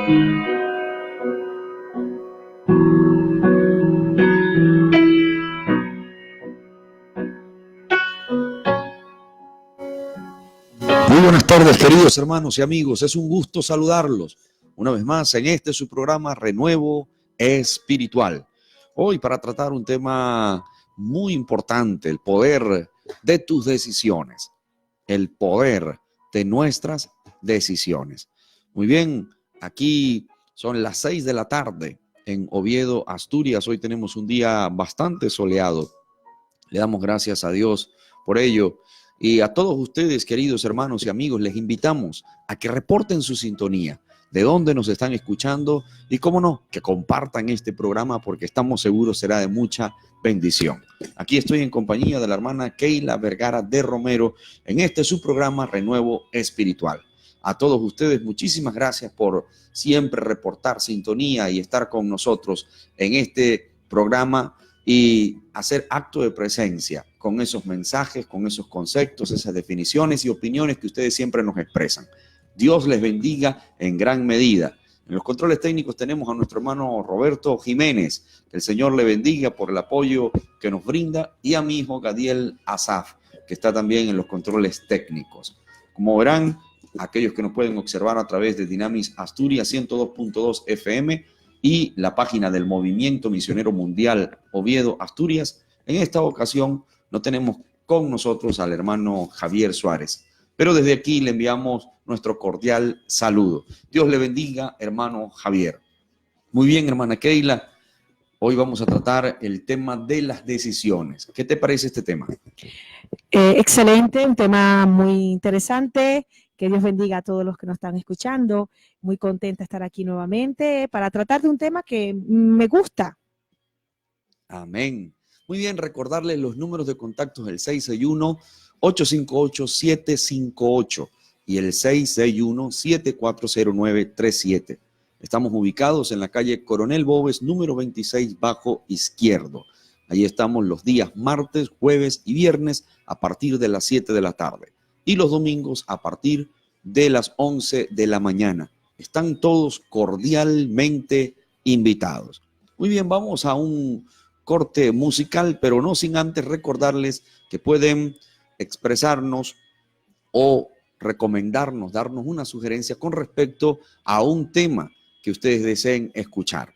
Muy buenas tardes, queridos hermanos y amigos. Es un gusto saludarlos una vez más en este su programa Renuevo Espiritual. Hoy para tratar un tema muy importante, el poder de tus decisiones, el poder de nuestras decisiones. Muy bien, aquí son las 6 de la tarde en Oviedo, Asturias. Hoy tenemos un día bastante soleado. Le damos gracias a Dios por ello. Y a todos ustedes, queridos hermanos y amigos, les invitamos a que reporten su sintonía, de dónde nos están escuchando y, cómo no, que compartan este programa porque estamos seguros será de mucha bendición. Aquí estoy en compañía de la hermana Keila Vergara de Romero en este su programa Renuevo Espiritual. A todos ustedes, muchísimas gracias por siempre reportar sintonía y estar con nosotros en este programa y hacer acto de presencia con esos mensajes, con esos conceptos, esas definiciones y opiniones que ustedes siempre nos expresan. Dios les bendiga en gran medida. En los controles técnicos tenemos a nuestro hermano Roberto Jiménez. Que el Señor le bendiga por el apoyo que nos brinda, y a mi hijo Gadiel Asaf, que está también en los controles técnicos. Como verán, aquellos que nos pueden observar a través de Dynamis Asturias 102.2 FM y la página del Movimiento Misionero Mundial Oviedo, Asturias, en esta ocasión no tenemos con nosotros al hermano Javier Suárez, pero desde aquí le enviamos nuestro cordial saludo. Dios le bendiga, hermano Javier. Muy bien, hermana Keila, hoy vamos a tratar el tema de las decisiones. ¿Qué te parece este tema? Excelente, un tema muy interesante. Que Dios bendiga a todos los que nos están escuchando. Muy contenta de estar aquí nuevamente para tratar de un tema que me gusta. Amén. Muy bien, recordarles los números de contactos, el 661-858-758 y el 661-740937. Estamos ubicados en la calle Coronel Boves, número 26, bajo izquierdo. Ahí estamos los días martes, jueves y viernes a partir de las 7 de la tarde. Y los domingos a partir de las 11 de la mañana. Están todos cordialmente invitados. Muy bien, vamos a un corte musical, pero no sin antes recordarles que pueden expresarnos o recomendarnos, darnos una sugerencia con respecto a un tema que ustedes deseen escuchar.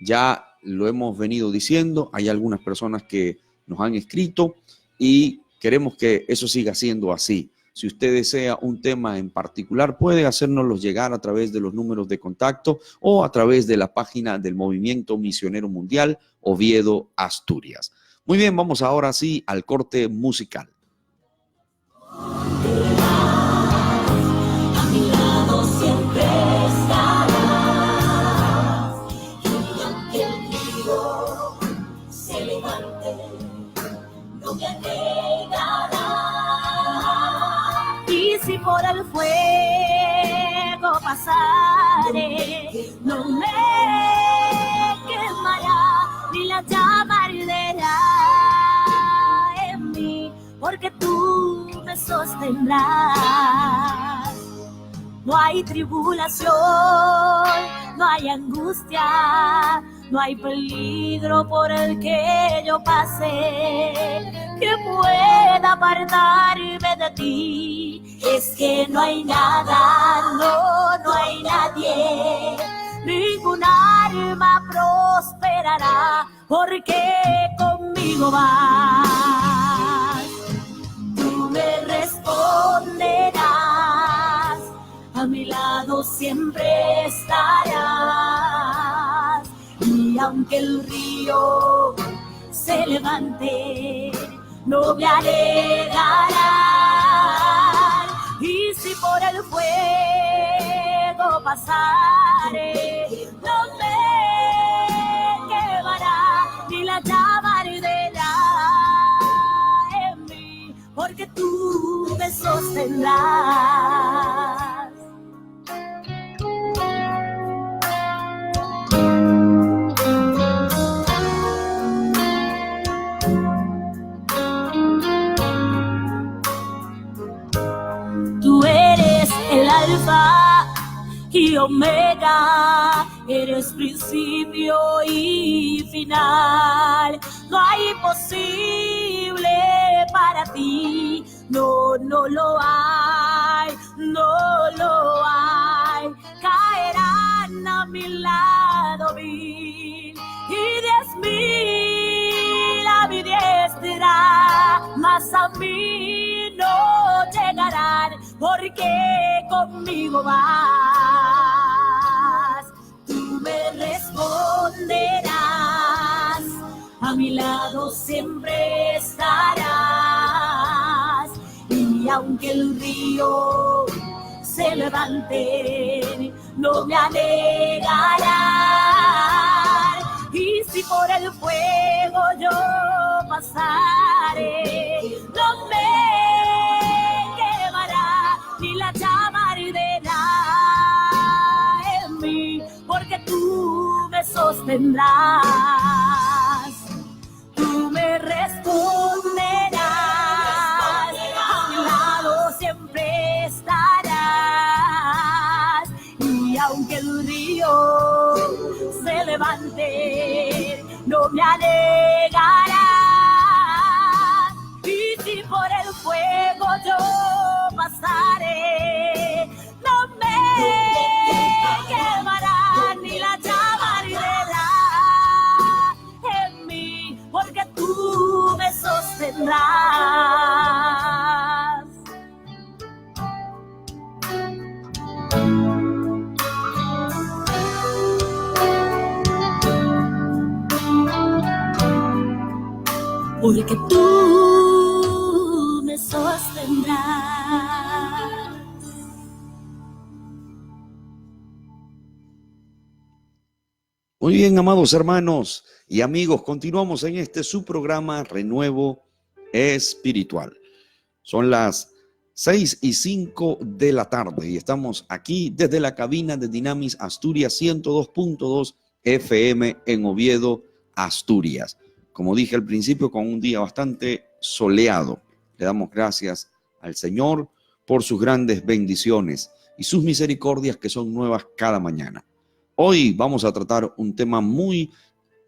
Ya lo hemos venido diciendo, hay algunas personas que nos han escrito y queremos que eso siga siendo así. Si usted desea un tema en particular, puede hacérnoslo llegar a través de los números de contacto o a través de la página del Movimiento Misionero Mundial Oviedo, Asturias. Muy bien, vamos ahora sí al corte musical. A mi lado siempre estarás, y aunque el río se levante, no me anegarás. Y si por el fuego pasare, no me quemará ni la llama arderá en mí, porque tú me sostendrás. No hay tribulación, no hay angustia, no hay peligro por el que yo pase que pueda apartarme de ti. Es que no hay nada, no hay nadie, ninguna arma prosperará, porque conmigo vas. Tú me responderás, a mi lado siempre estarás. Y aunque el río se levante, no me anegarán. Y si por el fuego pasare, no me quemará ni la llama arderá en mí, porque tú me sostendrás. Tú eres el alfa y omega, eres principio y final. No hay imposible para ti, no, no lo hay, no lo hay. Caerán a mi lado 1000 y 10.000 a mi diestra, mas a mí no llegarán, porque conmigo vas. Tú me responderás, a mi lado siempre estarás. Y aunque el río se levante, no me anegarán. Y si por el fuego yo pasare, no me quemará ni la llama arderá en mí, porque tú me sostendrás. Tú me responderás, a mi lado siempre estarás. Y aunque el río se levante, no me anegará. Y si por el fuego yo pasaré, no me quemará ni la llama arderá en mí, porque tú me sostendrás. Porque tú me sostendrás. Muy bien, amados hermanos y amigos, continuamos en este su programa Renuevo Espiritual. Son las 6:05 de la tarde y estamos aquí desde la cabina de Dynamis Asturias 102.2 FM en Oviedo, Asturias. Como dije al principio, con un día bastante soleado. Le damos gracias al Señor por sus grandes bendiciones y sus misericordias que son nuevas cada mañana. Hoy vamos a tratar un tema muy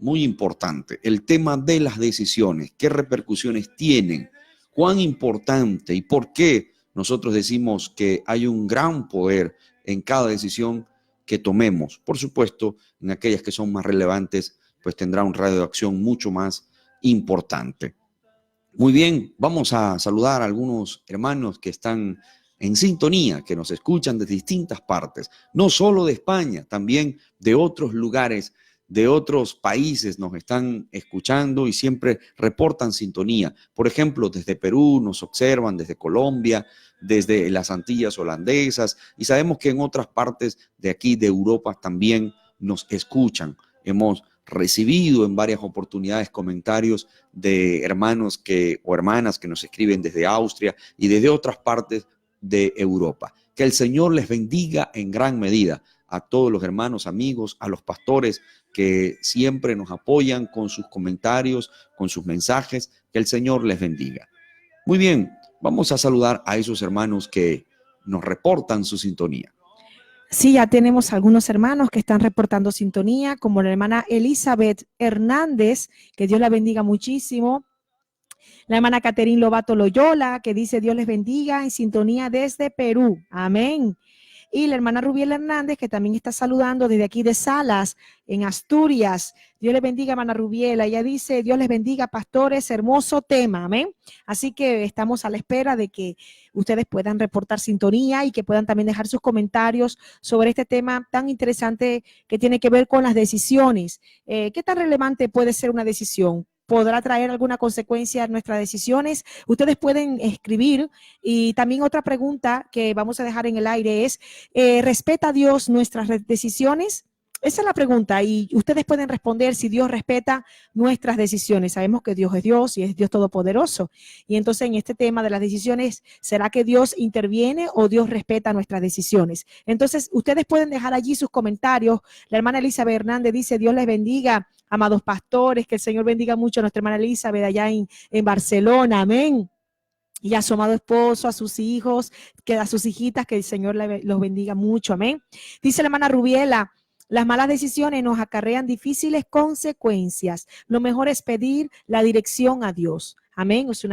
importante, el tema de las decisiones. ¿Qué repercusiones tienen? ¿Cuán importante y por qué nosotros decimos que hay un gran poder en cada decisión que tomemos? Por supuesto, en aquellas que son más relevantes, pues tendrá un radio de acción mucho más importante. Muy bien, vamos a saludar a algunos hermanos que están en sintonía, que nos escuchan de distintas partes, no solo de España, también de otros lugares, de otros países nos están escuchando y siempre reportan sintonía. Por ejemplo, desde Perú nos observan, desde Colombia, desde las Antillas holandesas, y sabemos que en otras partes de aquí, de Europa, también nos escuchan. Hemos recibido en varias oportunidades comentarios de hermanos o hermanas que nos escriben desde Austria y desde otras partes de Europa. Que el Señor les bendiga en gran medida a todos los hermanos, amigos, a los pastores que siempre nos apoyan con sus comentarios, con sus mensajes. Que el Señor les bendiga. Muy bien, vamos a saludar a esos hermanos que nos reportan su sintonía. Sí, ya tenemos algunos hermanos que están reportando sintonía, como la hermana Elizabeth Hernández, que Dios la bendiga muchísimo. La hermana Caterín Lobato Loyola, que dice Dios les bendiga, en sintonía desde Perú. Amén. Y la hermana Rubiel Hernández, que también está saludando desde aquí de Salas, en Asturias. Dios les bendiga, hermana Rubiel. Ella dice, Dios les bendiga, pastores, hermoso tema. Amén. Así que estamos a la espera de que ustedes puedan reportar sintonía y que puedan también dejar sus comentarios sobre este tema tan interesante que tiene que ver con las decisiones. ¿Qué tan relevante puede ser una decisión? ¿Podrá traer alguna consecuencia a nuestras decisiones? Ustedes pueden escribir. Y también otra pregunta que vamos a dejar en el aire es, ¿respeta Dios nuestras decisiones? Esa es la pregunta y ustedes pueden responder si Dios respeta nuestras decisiones. Sabemos que Dios es Dios y es Dios todopoderoso. Y entonces en este tema de las decisiones, ¿será que Dios interviene o Dios respeta nuestras decisiones? Entonces ustedes pueden dejar allí sus comentarios. La hermana Elizabeth Hernández dice, Dios les bendiga, amados pastores, que el Señor bendiga mucho a nuestra hermana Elizabeth allá en Barcelona. Amén. y a su amado esposo, a sus hijos, que a sus hijitas, que el Señor los bendiga mucho. Amén. Dice la hermana Rubiela, las malas decisiones nos acarrean difíciles consecuencias. Lo mejor es pedir la dirección a Dios. Amén. Es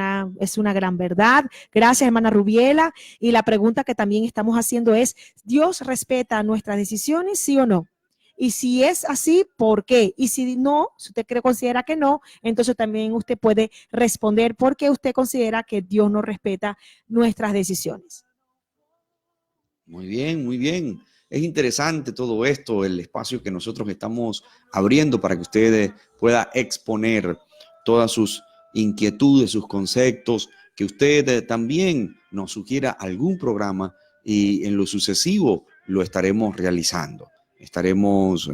una gran verdad. Gracias, hermana Rubiela. Y la pregunta que también estamos haciendo es, ¿Dios respeta nuestras decisiones, sí o no? Y si es así, ¿por qué? Y si no, si usted considera que no, entonces también usted puede responder por qué usted considera que Dios no respeta nuestras decisiones. Muy bien, muy bien. Es interesante todo esto, el espacio que nosotros estamos abriendo para que usted pueda exponer todas sus inquietudes, sus conceptos, que usted también nos sugiera algún programa y en lo sucesivo lo estaremos realizando. Estaremos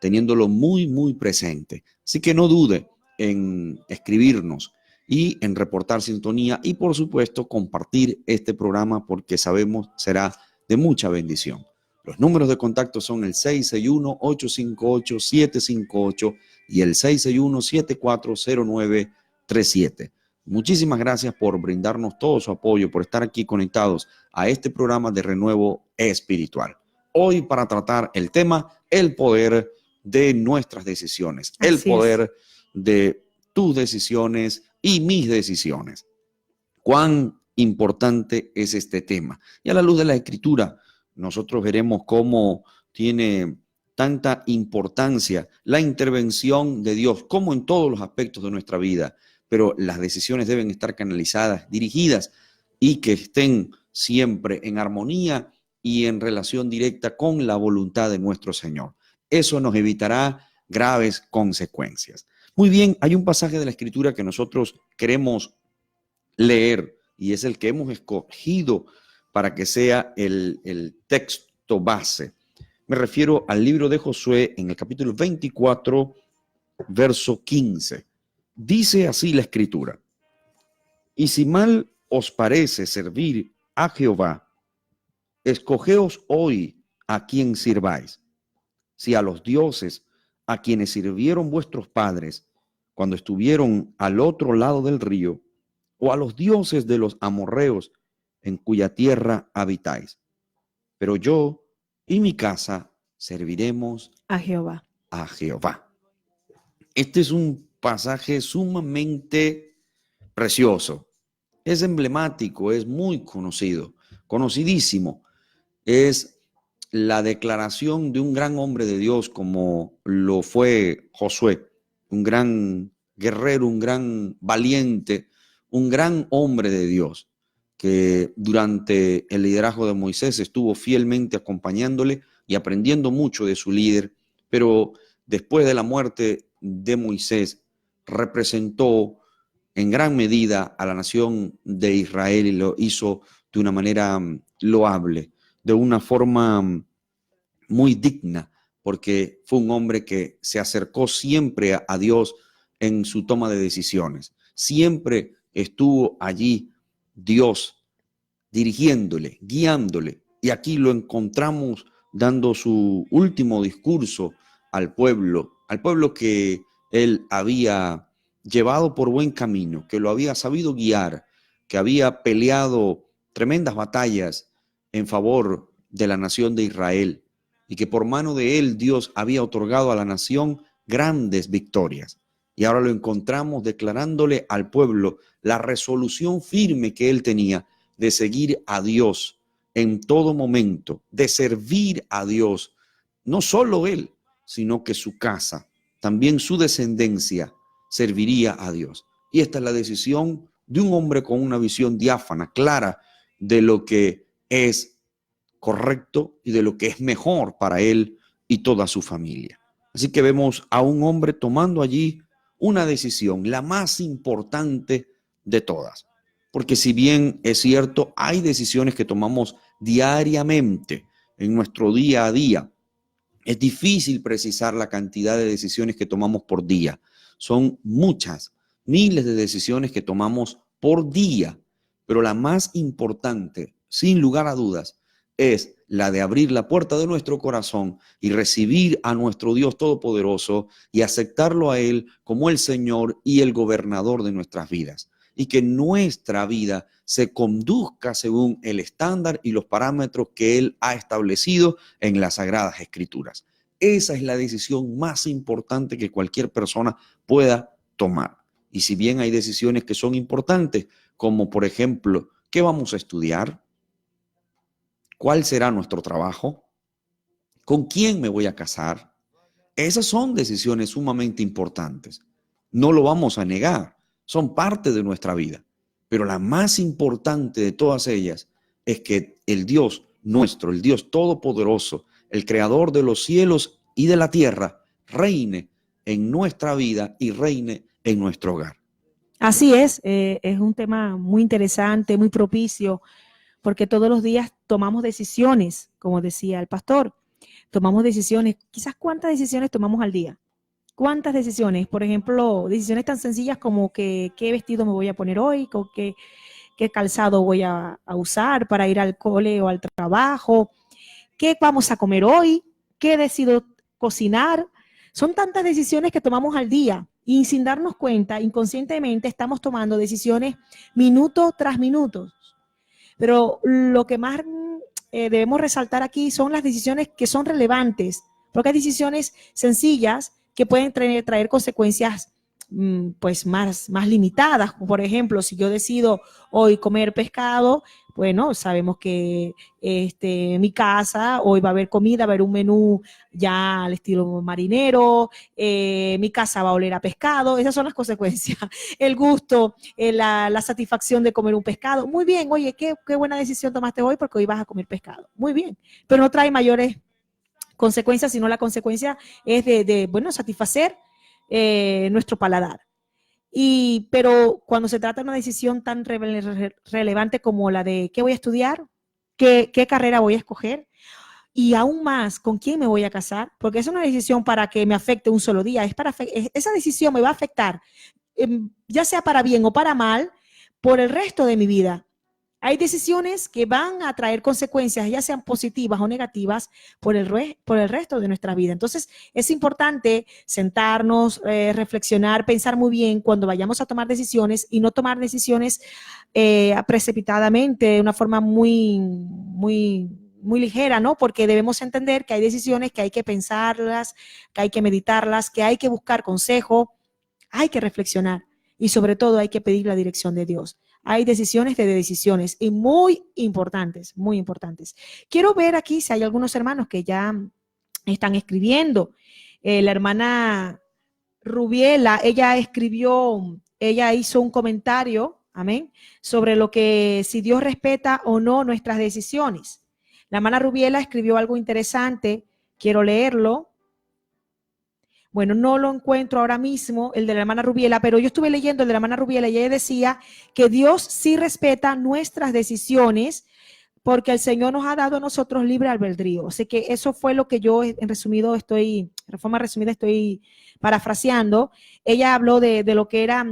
teniéndolo muy, muy presente. Así que no dude en escribirnos y en reportar sintonía y, por supuesto, compartir este programa porque sabemos será de mucha bendición. Los números de contacto son el 661-858-758 y el 661-740937. Muchísimas gracias por brindarnos todo su apoyo, por estar aquí conectados a este programa de Renuevo Espiritual. Hoy para tratar el tema, el poder de nuestras decisiones, el poder de tus decisiones y mis decisiones. ¿Cuán importante es este tema? Y a la luz de la Escritura, nosotros veremos cómo tiene tanta importancia la intervención de Dios, como en todos los aspectos de nuestra vida, pero las decisiones deben estar canalizadas, dirigidas y que estén siempre en armonía y en relación directa con la voluntad de nuestro Señor. Eso nos evitará graves consecuencias. Muy bien, hay un pasaje de la Escritura que nosotros queremos leer y es el que hemos escogido para que sea el texto base. Me refiero al libro de Josué en el capítulo 24, verso 15. Dice así la Escritura: y si mal os parece servir a Jehová, escogeos hoy a quién sirváis, si a los dioses a quienes sirvieron vuestros padres cuando estuvieron al otro lado del río, o a los dioses de los amorreos en cuya tierra habitáis. Pero yo y mi casa serviremos a Jehová. A Jehová. Este es un pasaje sumamente precioso. Es emblemático, es muy conocido, conocidísimo. Es la declaración de un gran hombre de Dios como lo fue Josué, un gran guerrero, un gran valiente, un gran hombre de Dios, que durante el liderazgo de Moisés estuvo fielmente acompañándole y aprendiendo mucho de su líder, pero después de la muerte de Moisés representó en gran medida a la nación de Israel y lo hizo de una manera loable, de una forma muy digna, porque fue un hombre que se acercó siempre a Dios en su toma de decisiones. Siempre estuvo allí Dios dirigiéndole, guiándole, y aquí lo encontramos dando su último discurso al pueblo que él había llevado por buen camino, que lo había sabido guiar, que había peleado tremendas batallas en favor de la nación de Israel y que por mano de él Dios había otorgado a la nación grandes victorias. Y ahora lo encontramos declarándole al pueblo la resolución firme que él tenía de seguir a Dios en todo momento, de servir a Dios, no solo él, sino que su casa, también su descendencia, serviría a Dios. Y esta es la decisión de un hombre con una visión diáfana, clara, de lo que es correcto y de lo que es mejor para él y toda su familia. Así que vemos a un hombre tomando allí una decisión, la más importante de todas. Porque si bien es cierto, hay decisiones que tomamos diariamente en nuestro día a día, es difícil precisar la cantidad de decisiones que tomamos por día. Son muchas, miles de decisiones que tomamos por día, pero la más importante, sin lugar a dudas, es la de abrir la puerta de nuestro corazón y recibir a nuestro Dios Todopoderoso y aceptarlo a Él como el Señor y el gobernador de nuestras vidas. y que nuestra vida se conduzca según el estándar y los parámetros que Él ha establecido en las Sagradas Escrituras. Esa es la decisión más importante que cualquier persona pueda tomar. Y si bien hay decisiones que son importantes, como por ejemplo, ¿qué vamos a estudiar? ¿Cuál será nuestro trabajo? ¿Con quién me voy a casar? Esas son decisiones sumamente importantes. No lo vamos a negar, son parte de nuestra vida. Pero la más importante de todas ellas es que el Dios nuestro, el Dios todopoderoso, el creador de los cielos y de la tierra, reine en nuestra vida y reine en nuestro hogar. Así es un tema muy interesante, muy propicio, porque todos los días tomamos decisiones, como decía el pastor, tomamos decisiones. Quizás ¿cuántas decisiones tomamos al día? ¿Cuántas decisiones? Por ejemplo, decisiones tan sencillas como qué vestido me voy a poner hoy, con qué calzado voy a usar para ir al cole o al trabajo, qué vamos a comer hoy, qué decido cocinar. Son tantas decisiones que tomamos al día y sin darnos cuenta, inconscientemente estamos tomando decisiones minuto tras minuto. Pero lo que más debemos resaltar aquí son las decisiones que son relevantes, porque hay decisiones sencillas que pueden traer consecuencias pues más limitadas. Por ejemplo, si yo decido hoy comer pescado, bueno, sabemos que en mi casa hoy va a haber comida, va a haber un menú ya al estilo marinero, mi casa va a oler a pescado. Esas son las consecuencias. El gusto, la satisfacción de comer un pescado. Muy bien, oye, qué buena decisión tomaste hoy porque hoy vas a comer pescado. Muy bien, pero no trae mayores consecuencias, sino la consecuencia es bueno, satisfacer nuestro paladar. Pero cuando se trata de una decisión tan relevante como la de qué voy a estudiar, qué carrera voy a escoger, y aún más, con quién me voy a casar, porque es una decisión para que me afecte un solo día, esa decisión me va a afectar, ya sea para bien o para mal, por el resto de mi vida. Hay decisiones que van a traer consecuencias, ya sean positivas o negativas, por el resto de nuestra vida. Entonces, es importante sentarnos, reflexionar, pensar muy bien cuando vayamos a tomar decisiones y no tomar decisiones precipitadamente, de una forma muy ligera, ¿no? Porque debemos entender que hay decisiones que hay que pensarlas, que hay que meditarlas, que hay que buscar consejo, hay que reflexionar y sobre todo hay que pedir la dirección de Dios. Hay decisiones de decisiones y muy importantes, muy importantes. Quiero ver aquí si hay algunos hermanos que ya están escribiendo. La hermana Rubiela, ella hizo un comentario, amén, sobre lo que si Dios respeta o no nuestras decisiones. La hermana Rubiela escribió algo interesante, quiero leerlo. Bueno, no lo encuentro ahora mismo, el de la hermana Rubiela, pero yo estuve leyendo el de la hermana Rubiela y ella decía que Dios sí respeta nuestras decisiones porque el Señor nos ha dado a nosotros libre albedrío. Así que eso fue lo que yo en forma resumida estoy parafraseando. Ella habló de lo que era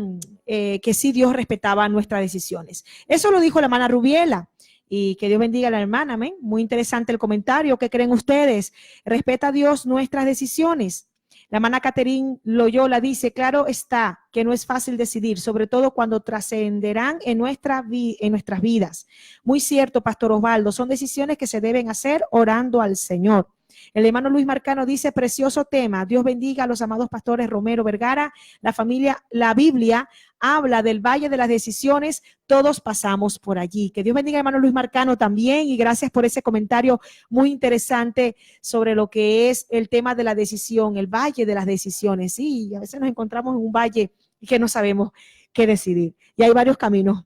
que sí Dios respetaba nuestras decisiones. Eso lo dijo la hermana Rubiela. Y que Dios bendiga a la hermana, amén. Muy interesante el comentario. ¿Qué creen ustedes? ¿Respeta a Dios nuestras decisiones? La hermana Caterín Loyola dice, claro está que no es fácil decidir, sobre todo cuando trascenderán en nuestras vidas. Muy cierto, Pastor Osvaldo, son decisiones que se deben hacer orando al Señor. El hermano Luis Marcano dice, precioso tema, Dios bendiga a los amados pastores Romero Vergara, la Biblia habla del valle de las decisiones, todos pasamos por allí. Que Dios bendiga al hermano Luis Marcano también y gracias por ese comentario muy interesante sobre lo que es el tema de la decisión, el valle de las decisiones. Sí, a veces nos encontramos en un valle y que no sabemos qué decidir. Y hay varios caminos.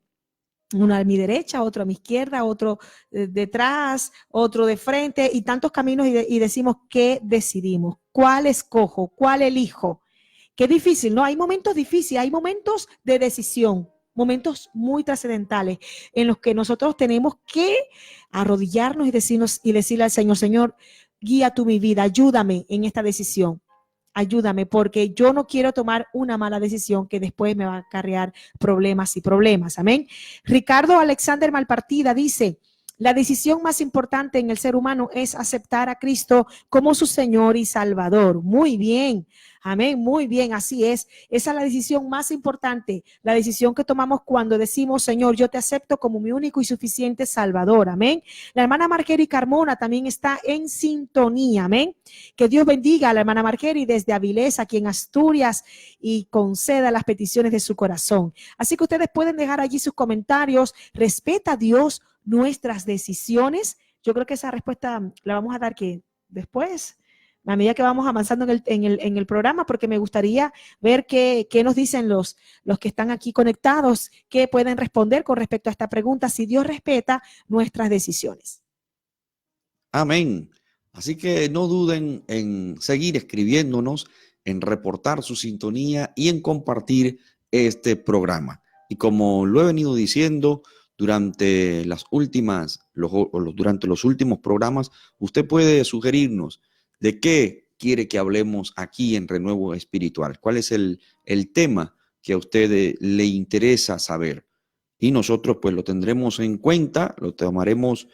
Uno a mi derecha, otro a mi izquierda, otro detrás, otro de frente y tantos caminos y decimos, ¿qué decidimos? ¿Cuál escojo? ¿Cuál elijo? Qué difícil, ¿no? Hay momentos difíciles, hay momentos de decisión, momentos muy trascendentales en los que nosotros tenemos que arrodillarnos y decirle al Señor, Señor, guía tú mi vida, ayúdame en esta decisión. Ayúdame porque yo no quiero tomar una mala decisión que después me va a acarrear problemas y problemas. Amén. Ricardo Alexander Malpartida dice, La decisión más importante en el ser humano es aceptar a Cristo como su Señor y Salvador. Muy bien. Amén, muy bien, así es. Esa es la decisión más importante, la decisión que tomamos cuando decimos, Señor, yo te acepto como mi único y suficiente Salvador. Amén. La hermana Margery Carmona también está en sintonía. Amén. Que Dios bendiga a la hermana Margery desde Avilés, aquí en Asturias, y conceda las peticiones de su corazón. Así que ustedes pueden dejar allí sus comentarios. ¿Respeta Dios nuestras decisiones? Yo creo que esa respuesta la vamos a dar que después, a medida que vamos avanzando en el programa, porque me gustaría ver qué nos dicen los que están aquí conectados, qué pueden responder con respecto a esta pregunta, si Dios respeta nuestras decisiones. Amén. Así que no duden en seguir escribiéndonos, en reportar su sintonía y en compartir este programa. Y como lo he venido diciendo durante durante los últimos programas, usted puede sugerirnos de qué quiere que hablemos aquí en Renuevo Espiritual. ¿Cuál es el tema que a usted le interesa saber? Y nosotros pues lo tendremos en cuenta, lo tomaremos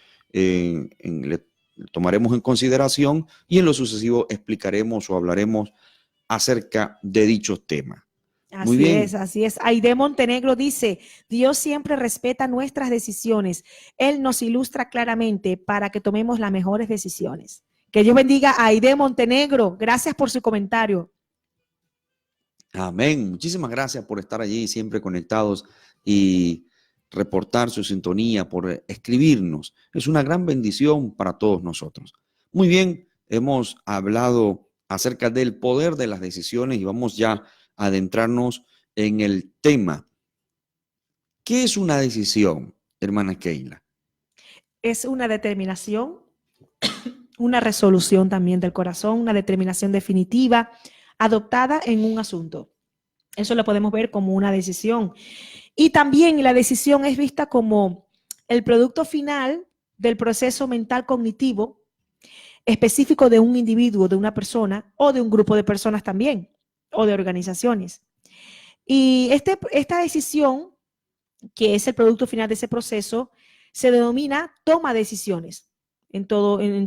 tomaremos en consideración y en lo sucesivo explicaremos o hablaremos acerca de dichos temas. Muy bien. Así es. Aide Montenegro dice, Dios siempre respeta nuestras decisiones. Él nos ilustra claramente para que tomemos las mejores decisiones. Que Dios bendiga a Aide Montenegro. Gracias por su comentario. Amén. Muchísimas gracias por estar allí siempre conectados y reportar su sintonía, por escribirnos. Es una gran bendición para todos nosotros. Muy bien, hemos hablado acerca del poder de las decisiones y vamos ya a adentrarnos en el tema. ¿Qué es una decisión, hermana Keila? Es una determinación, una resolución también del corazón, una determinación definitiva adoptada en un asunto. Eso lo podemos ver como una decisión. Y también la decisión es vista como el producto final del proceso mental cognitivo específico de un individuo, de una persona o de un grupo de personas también, o de organizaciones. Y esta decisión, que es el producto final de ese proceso, se denomina toma de decisiones en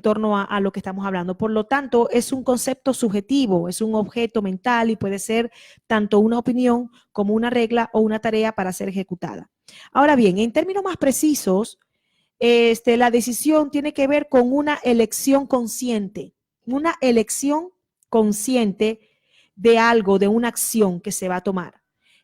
torno a lo que estamos hablando. Por lo tanto, es un concepto subjetivo, es un objeto mental y puede ser tanto una opinión como una regla o una tarea para ser ejecutada. Ahora bien, en términos más precisos, la decisión tiene que ver con una elección consciente de algo, de una acción que se va a tomar.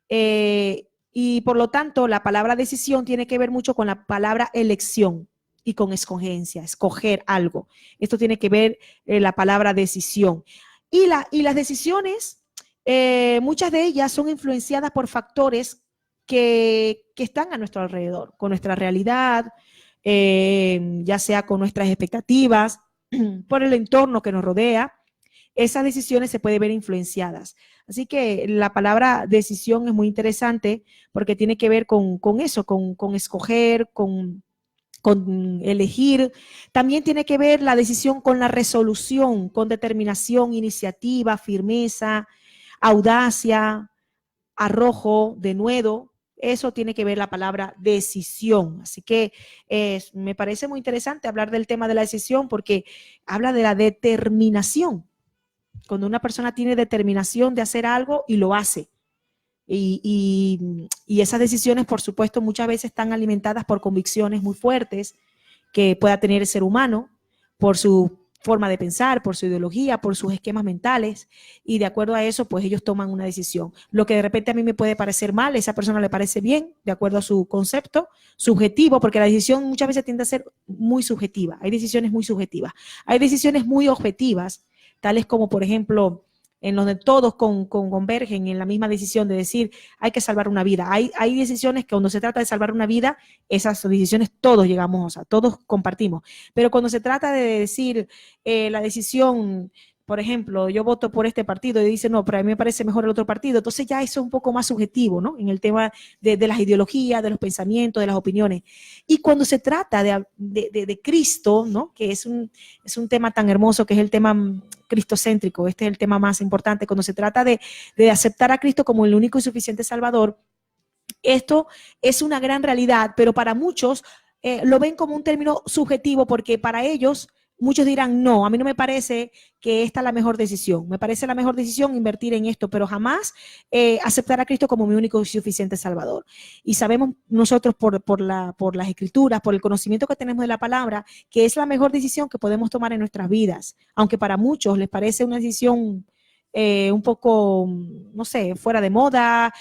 Y por lo tanto, la palabra decisión tiene que ver mucho con la palabra elección y con escogencia, escoger algo. Esto tiene que ver la palabra decisión. Y las decisiones, muchas de ellas son influenciadas por factores que están a nuestro alrededor, con nuestra realidad, ya sea con nuestras expectativas, por el entorno que nos rodea. Esas decisiones se pueden ver influenciadas. Así que la palabra decisión es muy interesante porque tiene que ver con eso, con escoger, con elegir. También tiene que ver la decisión con la resolución, con determinación, iniciativa, firmeza, audacia, arrojo, denuedo. Eso tiene que ver la palabra decisión. Así que me parece muy interesante hablar del tema de la decisión porque habla de la determinación. Cuando una persona tiene determinación de hacer algo y lo hace. Y esas decisiones, por supuesto, muchas veces están alimentadas por convicciones muy fuertes que pueda tener el ser humano, por su forma de pensar, por su ideología, por sus esquemas mentales, y de acuerdo a eso, pues ellos toman una decisión. Lo que de repente a mí me puede parecer mal, a esa persona le parece bien, de acuerdo a su concepto subjetivo, porque la decisión muchas veces tiende a ser muy subjetiva. Hay decisiones muy subjetivas. Hay decisiones muy objetivas, tales como, por ejemplo, en donde todos convergen en la misma decisión de decir hay que salvar una vida. Hay decisiones que cuando se trata de salvar una vida, esas decisiones todos llegamos, o sea, todos compartimos. Pero cuando se trata de decir la decisión, por ejemplo, yo voto por este partido y dice no, pero a mí me parece mejor el otro partido, entonces ya eso es un poco más subjetivo, ¿no? En el tema de las ideologías, de los pensamientos, de las opiniones. Y cuando se trata de Cristo, ¿no? Que es un tema tan hermoso, que es el tema cristocéntrico, este es el tema más importante, cuando se trata de aceptar a Cristo como el único y suficiente Salvador, esto es una gran realidad, pero para muchos lo ven como un término subjetivo porque para ellos muchos dirán, no, a mí no me parece que esta es la mejor decisión. Me parece la mejor decisión invertir en esto, pero jamás aceptar a Cristo como mi único y suficiente Salvador. Y sabemos nosotros por las escrituras, por el conocimiento que tenemos de la palabra, que es la mejor decisión que podemos tomar en nuestras vidas. Aunque para muchos les parece una decisión un poco, no sé, fuera de moda,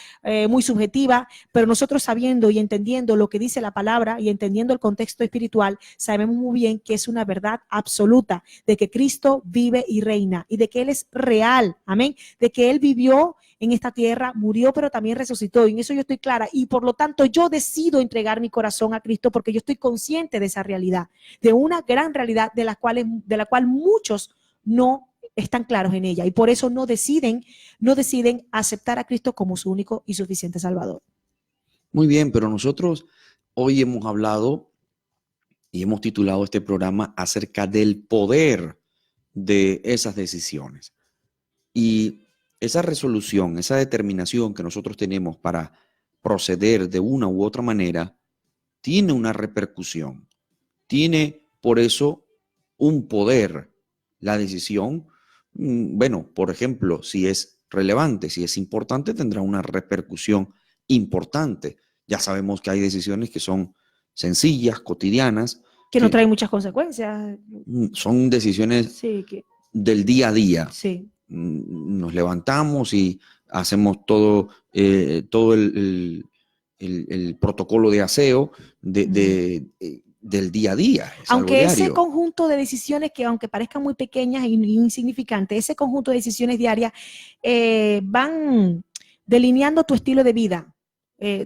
muy subjetiva, pero nosotros sabiendo y entendiendo lo que dice la palabra y entendiendo el contexto espiritual, sabemos muy bien que es una verdad absoluta de que Cristo vive y reina y de que Él es real, amén, de que Él vivió en esta tierra, murió, pero también resucitó. Y en eso yo estoy clara. Y por lo tanto, yo decido entregar mi corazón a Cristo porque yo estoy consciente de esa realidad, de una gran realidad de la cual muchos no están claros en ella y por eso no deciden aceptar a Cristo como su único y suficiente Salvador. Muy bien, pero nosotros hoy hemos hablado y hemos titulado este programa acerca del poder de esas decisiones. Y esa resolución, esa determinación que nosotros tenemos para proceder de una u otra manera, tiene una repercusión, tiene por eso un poder. La decisión, bueno, por ejemplo, si es relevante, si es importante, tendrá una repercusión importante. Ya sabemos que hay decisiones que son sencillas, cotidianas, que no traen muchas consecuencias. Son decisiones sí, del día a día. Sí. Nos levantamos y hacemos todo el protocolo de aseo del día a día. Aunque ese conjunto de decisiones que aunque parezcan muy pequeñas e insignificantes, ese conjunto de decisiones diarias van delineando tu estilo de vida,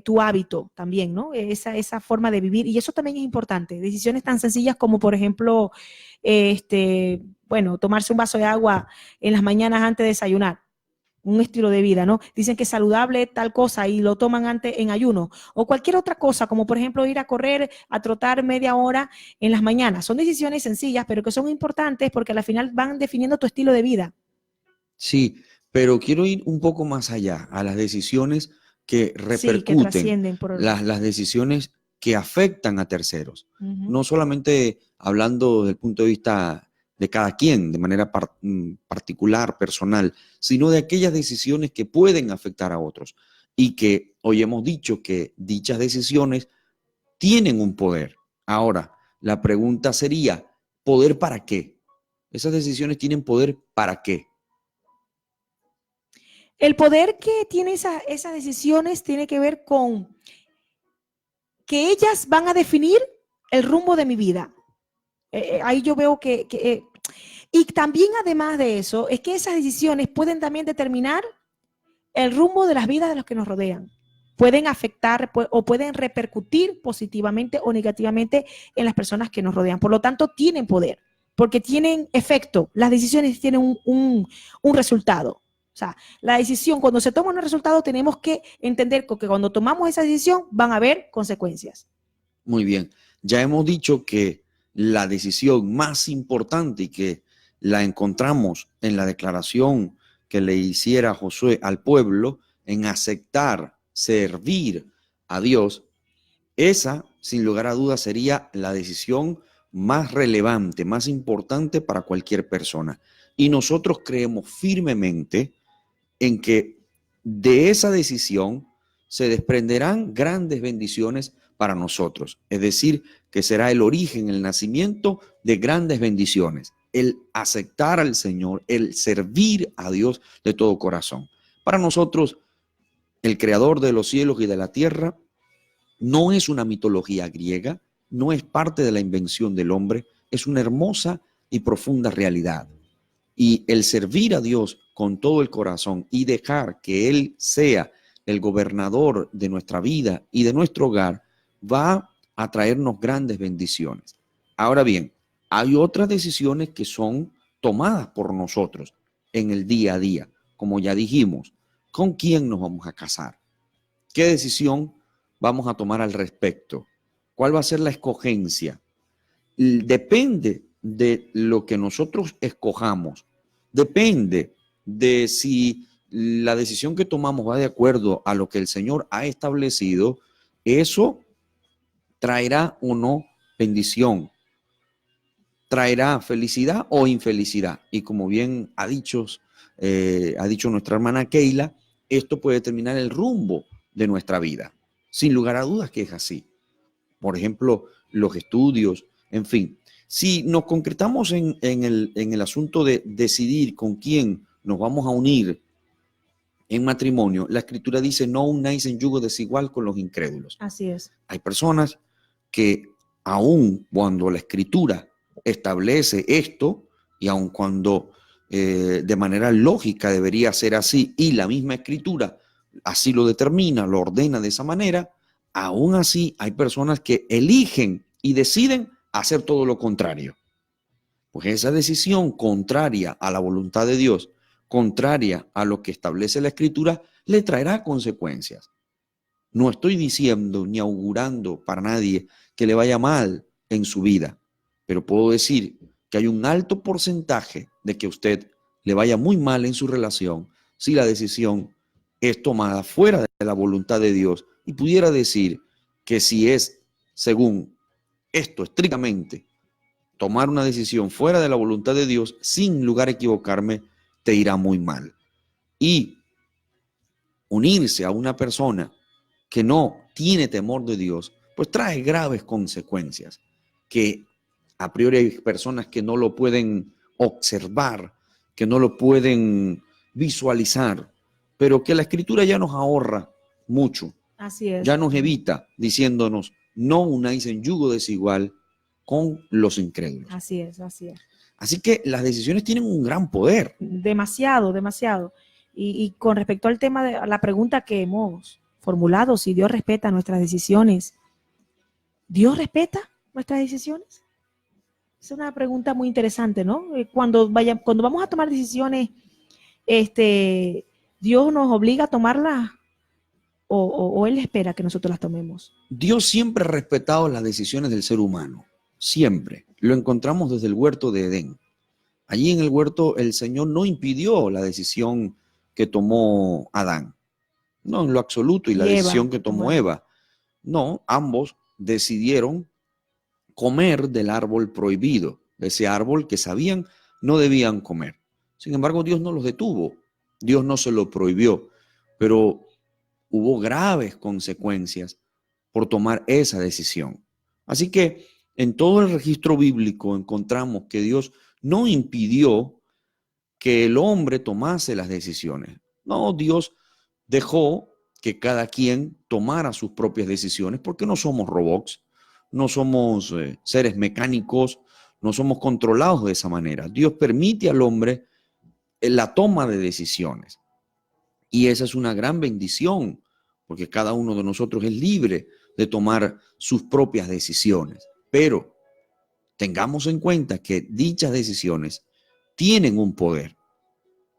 tu hábito también, ¿no? Esa forma de vivir, y eso también es importante. Decisiones tan sencillas como, por ejemplo, bueno, tomarse un vaso de agua en las mañanas antes de desayunar. Un estilo de vida, ¿no? Dicen que es saludable tal cosa y lo toman antes en ayuno. O cualquier otra cosa, como por ejemplo ir a correr, a trotar media hora en las mañanas. Son decisiones sencillas, pero que son importantes porque al final van definiendo tu estilo de vida. Sí, pero quiero ir un poco más allá, a las decisiones que repercuten, sí, que trascienden por las decisiones que afectan a terceros. No solamente hablando del punto de vista de cada quien, de manera particular, personal, sino de aquellas decisiones que pueden afectar a otros y que hoy hemos dicho que dichas decisiones tienen un poder. Ahora, la pregunta sería, ¿poder para qué? ¿Esas decisiones tienen poder para qué? El poder que tiene esas decisiones tiene que ver con que ellas van a definir el rumbo de mi vida. Ahí yo veo que y también además de eso, es que esas decisiones pueden también determinar el rumbo de las vidas de los que nos rodean. Pueden afectar o pueden repercutir positivamente o negativamente en las personas que nos rodean. Por lo tanto, tienen poder, porque tienen efecto. Las decisiones tienen un resultado. O sea, la decisión, cuando se toma un resultado, tenemos que entender que cuando tomamos esa decisión van a haber consecuencias. Muy bien. Ya hemos dicho que la decisión más importante y que la encontramos en la declaración que le hiciera Josué al pueblo en aceptar, servir a Dios, esa, sin lugar a dudas, sería la decisión más relevante, más importante para cualquier persona. Y nosotros creemos firmemente en que de esa decisión se desprenderán grandes bendiciones para nosotros. Es decir, que será el origen, el nacimiento de grandes bendiciones. El aceptar al Señor, el servir a Dios de todo corazón. Para nosotros, el creador de los cielos y de la tierra no es una mitología griega, no es parte de la invención del hombre, es una hermosa y profunda realidad. Y el servir a Dios con todo el corazón y dejar que Él sea el gobernador de nuestra vida y de nuestro hogar va a traernos grandes bendiciones. Ahora bien, hay otras decisiones que son tomadas por nosotros en el día a día. Como ya dijimos, ¿con quién nos vamos a casar? ¿Qué decisión vamos a tomar al respecto? ¿Cuál va a ser la escogencia? Depende de lo que nosotros escojamos. Depende de si la decisión que tomamos va de acuerdo a lo que el Señor ha establecido. Eso traerá o no bendición, traerá felicidad o infelicidad. Y como bien ha dicho nuestra hermana Keila, esto puede determinar el rumbo de nuestra vida. Sin lugar a dudas que es así. Por ejemplo, los estudios, en fin. Si nos concretamos en el asunto de decidir con quién nos vamos a unir en matrimonio, la Escritura dice: no unáis en yugo desigual con los incrédulos. Así es. Hay personas que aun cuando la Escritura establece esto, y aun cuando de manera lógica debería ser así, y la misma Escritura así lo determina, lo ordena de esa manera, aún así hay personas que eligen y deciden hacer todo lo contrario. Pues esa decisión contraria a la voluntad de Dios, contraria a lo que establece la Escritura, le traerá consecuencias. No estoy diciendo ni augurando para nadie que le vaya mal en su vida, pero puedo decir que hay un alto porcentaje de que a usted le vaya muy mal en su relación si la decisión es tomada fuera de la voluntad de Dios. Y pudiera decir que si es según esto estrictamente, tomar una decisión fuera de la voluntad de Dios, sin lugar a equivocarme, te irá muy mal. Y unirse a una persona que no tiene temor de Dios, pues trae graves consecuencias, que a priori hay personas que no lo pueden observar, que no lo pueden visualizar, pero que la Escritura ya nos ahorra mucho. Así es. Ya nos evita diciéndonos: no unáis en yugo desigual con los incrédulos. Así es, así es. Así que las decisiones tienen un gran poder. Demasiado, demasiado. Y con respecto al tema de la pregunta que hemos formulado, si Dios respeta nuestras decisiones, ¿Dios respeta nuestras decisiones? Es una pregunta muy interesante, ¿no? Cuando vamos a tomar decisiones, ¿Dios nos obliga a tomarlas o Él espera que nosotros las tomemos? Dios siempre ha respetado las decisiones del ser humano. Siempre. Lo encontramos desde el huerto de Edén. Allí en el huerto el Señor no impidió la decisión que tomó Adán. No, en lo absoluto. Y la decisión que tomó Eva. No, ambos decidieron comer del árbol prohibido, ese árbol que sabían no debían comer. Sin embargo, Dios no los detuvo. Dios no se lo prohibió. Pero hubo graves consecuencias por tomar esa decisión. Así que en todo el registro bíblico encontramos que Dios no impidió que el hombre tomase las decisiones. No, Dios dejó que cada quien tomara sus propias decisiones, porque no somos robots, no somos seres mecánicos, no somos controlados de esa manera. Dios permite al hombre la toma de decisiones. Y esa es una gran bendición, porque cada uno de nosotros es libre de tomar sus propias decisiones. Pero tengamos en cuenta que dichas decisiones tienen un poder.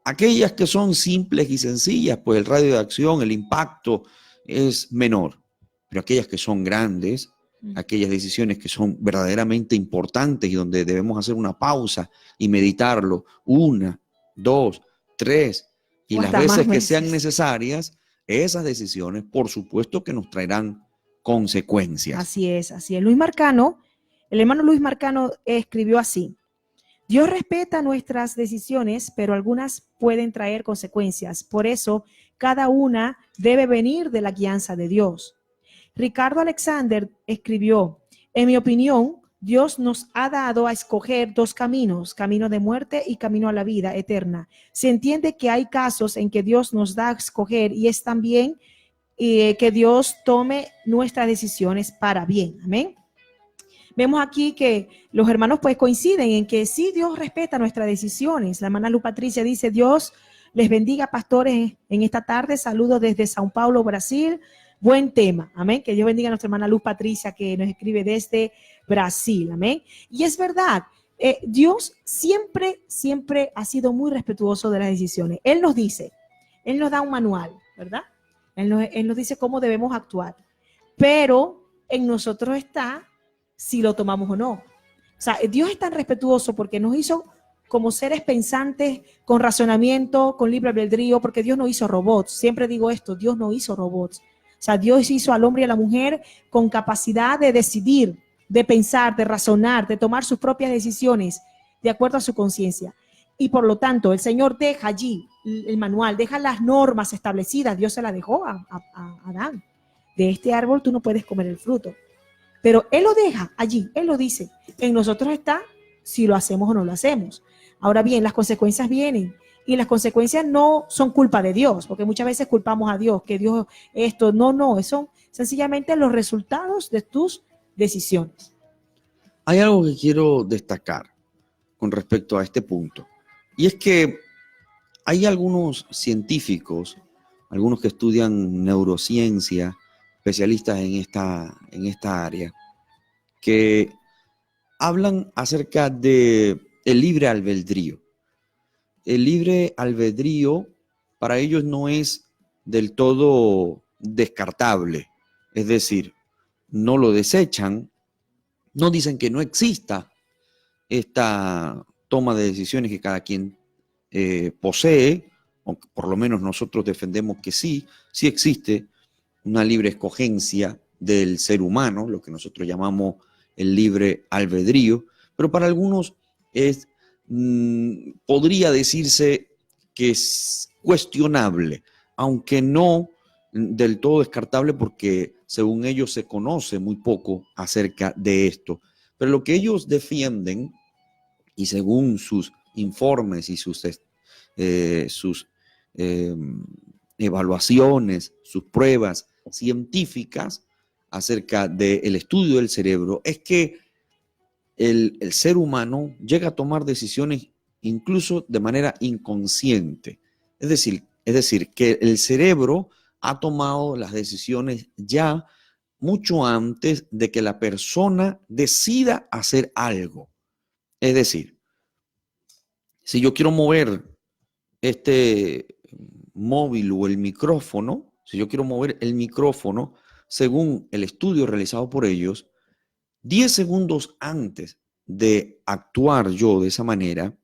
Aquellas que son simples y sencillas, pues el radio de acción, el impacto es menor. Pero aquellas que son grandes, aquellas decisiones que son verdaderamente importantes y donde debemos hacer una pausa y meditarlo, 1, 2, 3, y las veces que sean necesarias, esas decisiones, por supuesto que nos traerán consecuencias. Así es, así es. Luis Marcano, el hermano Luis Marcano escribió así: Dios respeta nuestras decisiones, pero algunas pueden traer consecuencias. Por eso, cada una debe venir de la guianza de Dios. Ricardo Alexander escribió: en mi opinión, Dios nos ha dado a escoger dos caminos, camino de muerte y camino a la vida eterna. Se entiende que hay casos en que Dios nos da a escoger y es también que Dios tome nuestras decisiones para bien. Amén. Vemos aquí que los hermanos pues coinciden en que sí, Dios respeta nuestras decisiones. La hermana Luz Patricia dice: Dios les bendiga, pastores, en esta tarde. Saludos desde São Paulo, Brasil. Buen tema, amén. Que Dios bendiga a nuestra hermana Luz Patricia, que nos escribe desde Brasil, amén. Y es verdad, Dios siempre ha sido muy respetuoso de las decisiones. Él nos dice, Él nos da un manual, ¿verdad? Él nos dice cómo debemos actuar. Pero en nosotros está si lo tomamos o no. O sea, Dios es tan respetuoso porque nos hizo como seres pensantes, con razonamiento, con libre albedrío, porque Dios no hizo robots. Siempre digo esto: Dios no hizo robots. O sea, Dios hizo al hombre y a la mujer con capacidad de decidir, de pensar, de razonar, de tomar sus propias decisiones de acuerdo a su conciencia. Y por lo tanto, el Señor deja allí el manual, deja las normas establecidas. Dios se las dejó a Adán. De este árbol tú no puedes comer el fruto. Pero Él lo deja allí, Él lo dice. En nosotros está si lo hacemos o no lo hacemos. Ahora bien, las consecuencias vienen. Y las consecuencias no son culpa de Dios, porque muchas veces culpamos a Dios, que Dios esto, no, son sencillamente los resultados de tus decisiones. Hay algo que quiero destacar con respecto a este punto, y es que hay algunos científicos, algunos que estudian neurociencia, especialistas en esta área, que hablan acerca de el libre albedrío. El libre albedrío para ellos no es del todo descartable, es decir, no lo desechan, no dicen que no exista esta toma de decisiones que cada quien posee, aunque por lo menos nosotros defendemos que sí existe una libre escogencia del ser humano, lo que nosotros llamamos el libre albedrío, pero para algunos podría decirse que es cuestionable, aunque no del todo descartable, porque según ellos se conoce muy poco acerca de esto. Pero lo que ellos defienden, y según sus informes y sus evaluaciones, sus pruebas científicas acerca del estudio del cerebro, es que el ser humano llega a tomar decisiones incluso de manera inconsciente. Es decir, que el cerebro ha tomado las decisiones ya mucho antes de que la persona decida hacer algo. Es decir, si yo quiero mover este móvil o el micrófono, según el estudio realizado por ellos, 10 segundos antes de actuar yo de esa manera,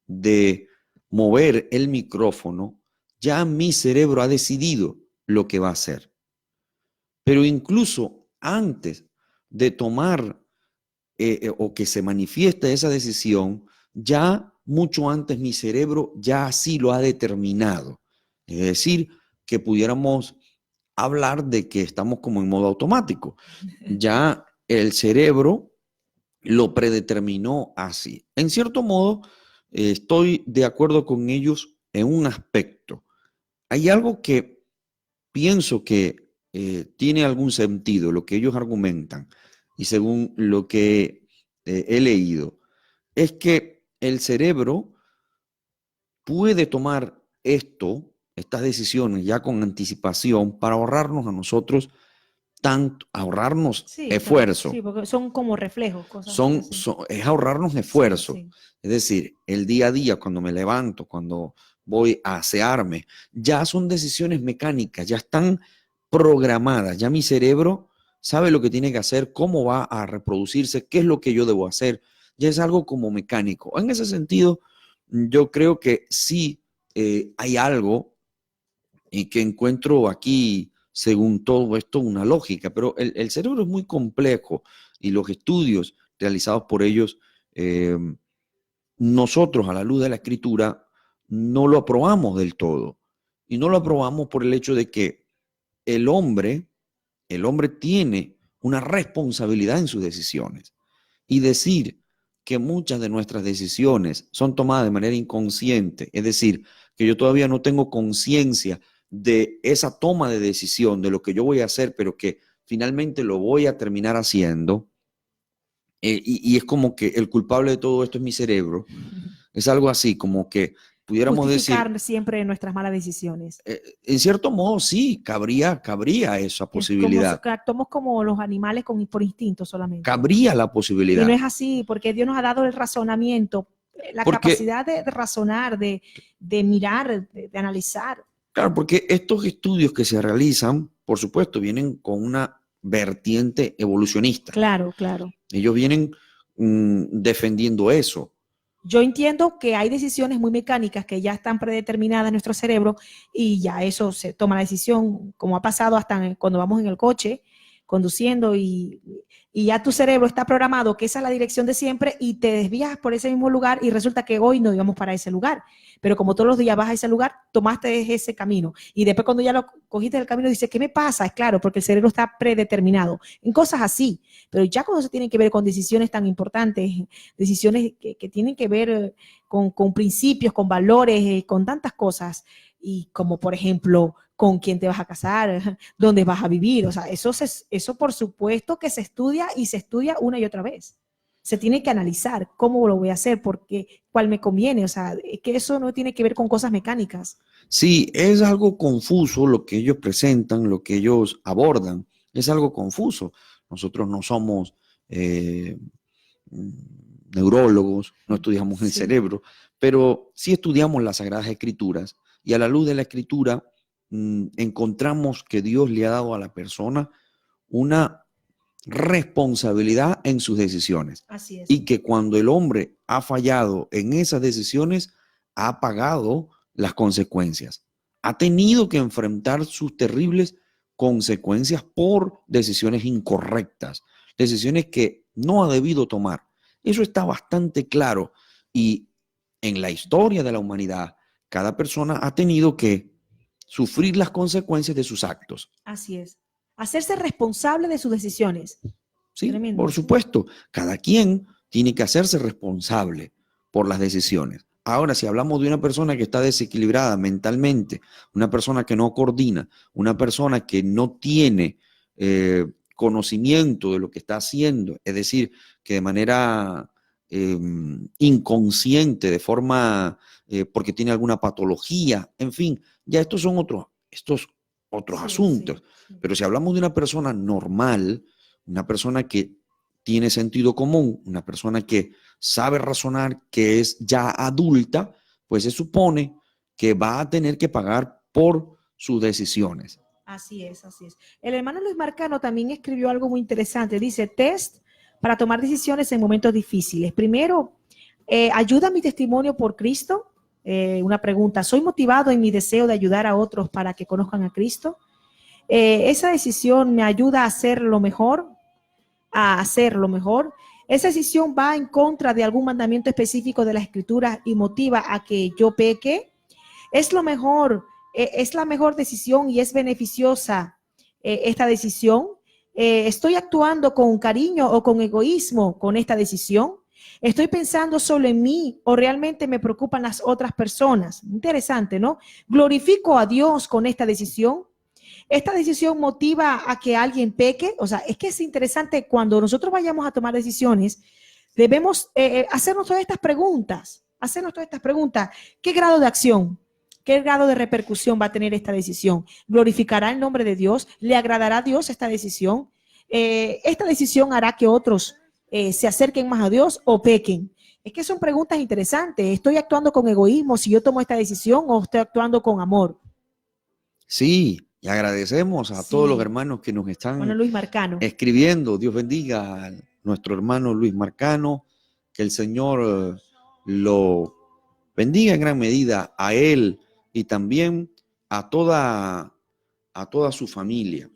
de mover el micrófono, ya mi cerebro ha decidido lo que va a hacer. Pero incluso antes de tomar o que se manifieste esa decisión, ya mucho antes mi cerebro ya así lo ha determinado. Es decir, que pudiéramos hablar de que estamos como en modo automático. Ya el cerebro lo predeterminó así. En cierto modo, estoy de acuerdo con ellos en un aspecto. Hay algo que pienso que tiene algún sentido, lo que ellos argumentan, y según lo que he leído, es que el cerebro puede tomar estas decisiones ya con anticipación para ahorrarnos a nosotros esfuerzo. Sí, porque son como reflejos. Es ahorrarnos esfuerzo. Sí. Es decir, el día a día, cuando me levanto, cuando voy a asearme, ya son decisiones mecánicas, ya están programadas, ya mi cerebro sabe lo que tiene que hacer, cómo va a reproducirse, qué es lo que yo debo hacer, ya es algo como mecánico. En ese sentido, yo creo que sí hay algo y que encuentro aquí, según todo esto, una lógica, pero el cerebro es muy complejo y los estudios realizados por ellos, nosotros a la luz de la escritura no lo aprobamos del todo, y no lo aprobamos por el hecho de que el hombre tiene una responsabilidad en sus decisiones, y decir que muchas de nuestras decisiones son tomadas de manera inconsciente, es decir, que yo todavía no tengo conciencia de esa toma de decisión, de lo que yo voy a hacer, pero que finalmente lo voy a terminar haciendo, y es como que el culpable de todo esto es mi cerebro. Es algo así, como que pudiéramos justificar decir siempre nuestras malas decisiones. En cierto modo, sí, cabría esa posibilidad. Actuamos como los animales por instinto solamente. Cabría la posibilidad. Y no es así, porque Dios nos ha dado el razonamiento, capacidad de razonar, de mirar, de analizar. Claro, porque estos estudios que se realizan, por supuesto, vienen con una vertiente evolucionista. Claro. Ellos vienen defendiendo eso. Yo entiendo que hay decisiones muy mecánicas que ya están predeterminadas en nuestro cerebro y ya eso se toma la decisión, como ha pasado hasta cuando vamos en el coche conduciendo y ya tu cerebro está programado que esa es la dirección de siempre y te desvías por ese mismo lugar y resulta que hoy no íbamos para ese lugar. Pero como todos los días vas a ese lugar, tomaste ese camino. Y después cuando ya lo cogiste del camino, dices, ¿qué me pasa? Es claro, porque el cerebro está predeterminado en cosas así. Pero ya cuando se tiene que ver con decisiones tan importantes, decisiones que tienen que ver con principios, con valores, con tantas cosas, y como por ejemplo, con quién te vas a casar, dónde vas a vivir. O sea, eso por supuesto que se estudia y se estudia una y otra vez. Se tiene que analizar cómo lo voy a hacer, porque cuál me conviene. O sea, es que eso no tiene que ver con cosas mecánicas. Sí, es algo confuso lo que ellos presentan, lo que ellos abordan. Es algo confuso. Nosotros no somos neurólogos, no estudiamos el Sí, cerebro, pero sí estudiamos las Sagradas Escrituras y a la luz de la Escritura encontramos que Dios le ha dado a la persona una responsabilidad en sus decisiones así es. y que cuando el hombre ha fallado en esas decisiones, ha pagado las consecuencias. Ha tenido que enfrentar sus terribles consecuencias por decisiones incorrectas, decisiones que no ha debido tomar. Eso está bastante claro y en la historia de la humanidad, cada persona ha tenido que sufrir las consecuencias de sus actos. Así es. Hacerse responsable de sus decisiones. Sí, Tremendo. por supuesto, cada quien tiene que hacerse responsable por las decisiones. Ahora, si hablamos de una persona que está desequilibrada mentalmente, una persona que no coordina, una persona que no tiene conocimiento de lo que está haciendo, es decir, que de manera inconsciente, de forma, porque tiene alguna patología, en fin, ya estos otros Sí, asuntos. sí. Pero si hablamos de una persona normal, una persona que tiene sentido común, una persona que sabe razonar, que es ya adulta, pues se supone que va a tener que pagar por sus decisiones. Así es, así es. El hermano Luis Marcano también escribió algo muy interesante. Dice, test para tomar decisiones en momentos difíciles. Primero, ¿ayuda mi testimonio por Cristo? Una pregunta, ¿soy motivado en mi deseo de ayudar a otros para que conozcan a Cristo? ¿Esa decisión me ayuda a hacer lo mejor? A hacer lo mejor. Esa decisión va en contra de algún mandamiento específico de la Escritura y motiva a que yo peque. Es lo mejor, es la mejor decisión y es beneficiosa esta decisión. Estoy actuando con cariño o con egoísmo con esta decisión. Estoy pensando solo en mí o realmente me preocupan las otras personas. Interesante, ¿no? Glorifico a Dios con esta decisión. Esta decisión motiva a que alguien peque. O sea, es que es interesante cuando nosotros vayamos a tomar decisiones, debemos hacernos todas estas preguntas. Hacernos todas estas preguntas. ¿Qué grado de acción? ¿Qué grado de repercusión va a tener esta decisión? ¿Glorificará el nombre de Dios? ¿Le agradará a Dios esta decisión? ¿Esta decisión hará que otros se acerquen más a Dios o pequen? Es que son preguntas interesantes. ¿Estoy actuando con egoísmo si yo tomo esta decisión o estoy actuando con amor? Sí, y agradecemos a todos los Sí. hermanos que nos Bueno, están Luis Marcano. escribiendo. Dios bendiga a nuestro hermano Luis Marcano, que el Señor lo bendiga en gran medida a él y también a toda su familia.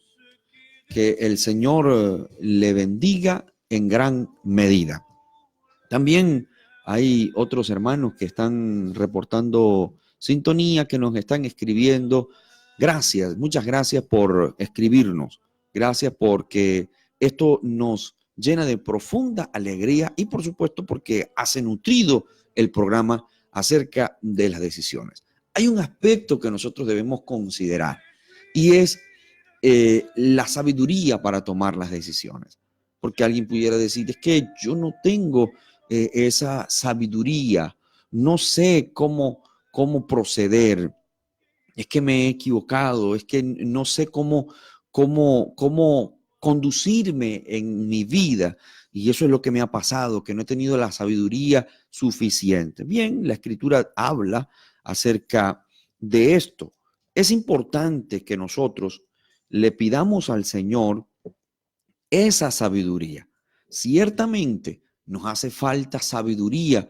Que el Señor le bendiga en gran medida. También hay otros hermanos que están reportando sintonía, que nos están escribiendo. Gracias, muchas gracias por escribirnos. Gracias porque esto nos llena de profunda alegría y por supuesto porque hace nutrido el programa acerca de las decisiones. Hay un aspecto que nosotros debemos considerar y es la sabiduría para tomar las decisiones. Porque alguien pudiera decir, es que yo no tengo esa sabiduría, no sé cómo proceder, es que me he equivocado, es que no sé cómo conducirme en mi vida. Y eso es lo que me ha pasado, que no he tenido la sabiduría suficiente. Bien, la Escritura habla acerca de esto. Es importante que nosotros le pidamos al Señor esa sabiduría. Ciertamente nos hace falta sabiduría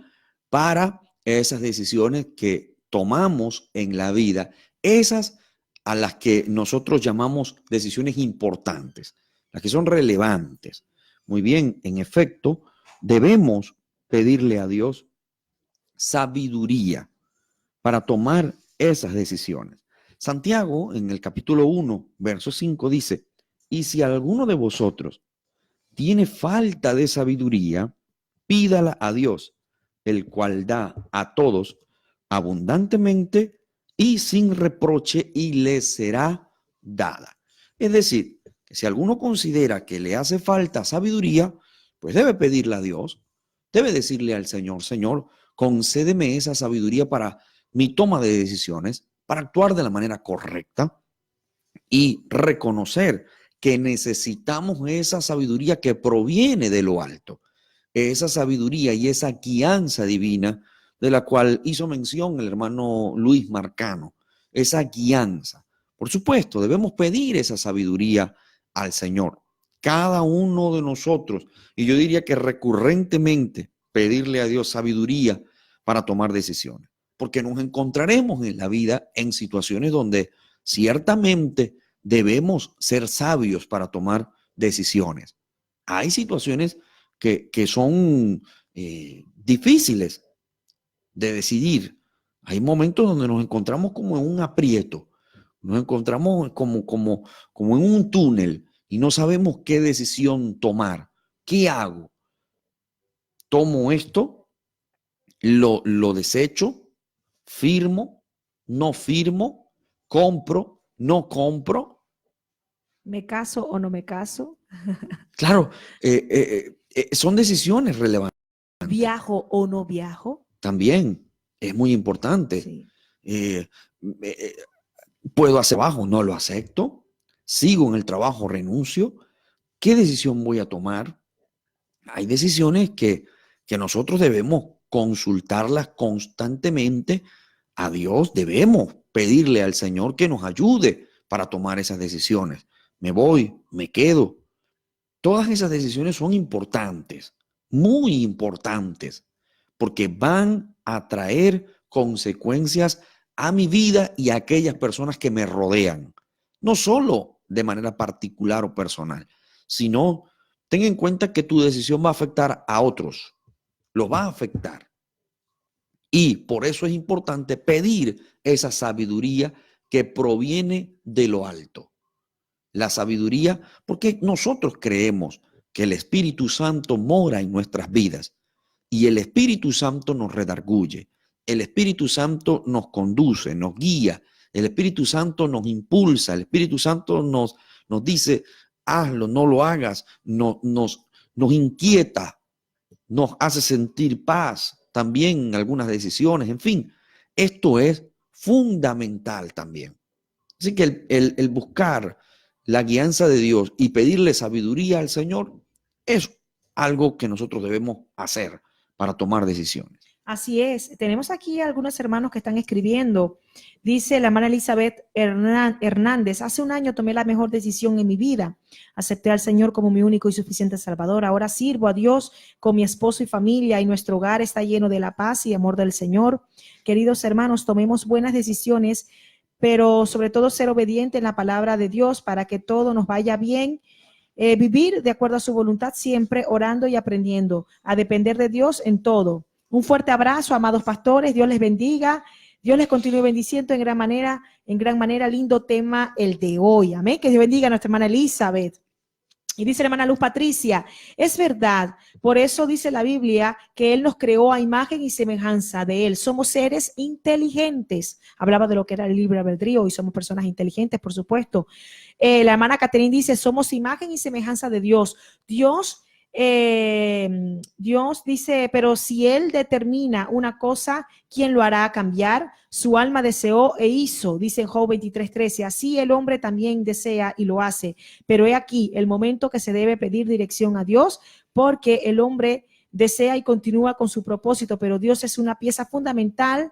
para esas decisiones que tomamos en la vida, esas a las que nosotros llamamos decisiones importantes, las que son relevantes. Muy bien, en efecto, debemos pedirle a Dios sabiduría para tomar esas decisiones. Santiago, en el capítulo 1, verso 5, dice, y si alguno de vosotros tiene falta de sabiduría, pídala a Dios, el cual da a todos abundantemente y sin reproche, y le será dada. Es decir, que si alguno considera que le hace falta sabiduría, pues debe pedirle a Dios, debe decirle al Señor, Señor, concédeme esa sabiduría para mi toma de decisiones, para actuar de la manera correcta y reconocer que necesitamos esa sabiduría que proviene de lo alto, esa sabiduría y esa guianza divina de la cual hizo mención el hermano Luis Marcano, esa guianza. Por supuesto, debemos pedir esa sabiduría al Señor, cada uno de nosotros, y yo diría que recurrentemente pedirle a Dios sabiduría para tomar decisiones, porque nos encontraremos en la vida en situaciones donde ciertamente debemos ser sabios para tomar decisiones. Hay situaciones que son difíciles de decidir. Hay momentos donde nos encontramos como en un aprieto, nos encontramos como en un túnel y no sabemos qué decisión tomar. ¿Qué hago? ¿Tomo esto? ¿Lo desecho? ¿Firmo? ¿No firmo? ¿Compro? ¿No compro? ¿Me caso o no me caso? Claro, son decisiones relevantes. ¿Viajo o no viajo? También es muy importante. Sí. ¿Puedo hacer trabajo? ¿No lo acepto? ¿Sigo en el trabajo? ¿Renuncio? ¿Qué decisión voy a tomar? Hay decisiones que nosotros debemos consultarlas constantemente a Dios. Debemos pedirle al Señor que nos ayude para tomar esas decisiones. ¿Me voy? ¿Me quedo? Todas esas decisiones son importantes, muy importantes, porque van a traer consecuencias a mi vida y a aquellas personas que me rodean. No solo de manera particular o personal, sino ten en cuenta que tu decisión va a afectar a otros, los va a afectar. Y por eso es importante pedir esa sabiduría que proviene de lo alto. La sabiduría, porque nosotros creemos que el Espíritu Santo mora en nuestras vidas y el Espíritu Santo nos redarguye, el Espíritu Santo nos conduce, nos guía, el Espíritu Santo nos impulsa, el Espíritu Santo nos dice, hazlo, no lo hagas, nos inquieta, nos hace sentir paz también en algunas decisiones, en fin, esto es fundamental también. Así que el buscar la guianza de Dios y pedirle sabiduría al Señor es algo que nosotros debemos hacer para tomar decisiones. Así es. Tenemos aquí algunos hermanos que están escribiendo. Dice la hermana Elizabeth Hernández, hace un año tomé la mejor decisión en mi vida. Acepté al Señor como mi único y suficiente Salvador. Ahora sirvo a Dios con mi esposo y familia y nuestro hogar está lleno de la paz y amor del Señor. Queridos hermanos, tomemos buenas decisiones, pero sobre todo ser obediente en la palabra de Dios para que todo nos vaya bien. Vivir de acuerdo a su voluntad siempre, orando y aprendiendo a depender de Dios en todo. Un fuerte abrazo, amados pastores. Dios les bendiga. Dios les continúe bendiciendo en gran manera. Lindo tema el de hoy. Amén. Que Dios bendiga a nuestra hermana Elizabeth. Y dice la hermana Luz Patricia, es verdad, por eso dice la Biblia que Él nos creó a imagen y semejanza de Él. Somos seres inteligentes. Hablaba de lo que era el libre albedrío y somos personas inteligentes, por supuesto. La hermana Catherine dice, somos imagen y semejanza de Dios. Dios dice, pero si Él determina una cosa, ¿quién lo hará cambiar? Su alma deseó e hizo, dice en Job 23:13, así el hombre también desea y lo hace, pero he aquí el momento que se debe pedir dirección a Dios, porque el hombre desea y continúa con su propósito, pero Dios es una pieza fundamental.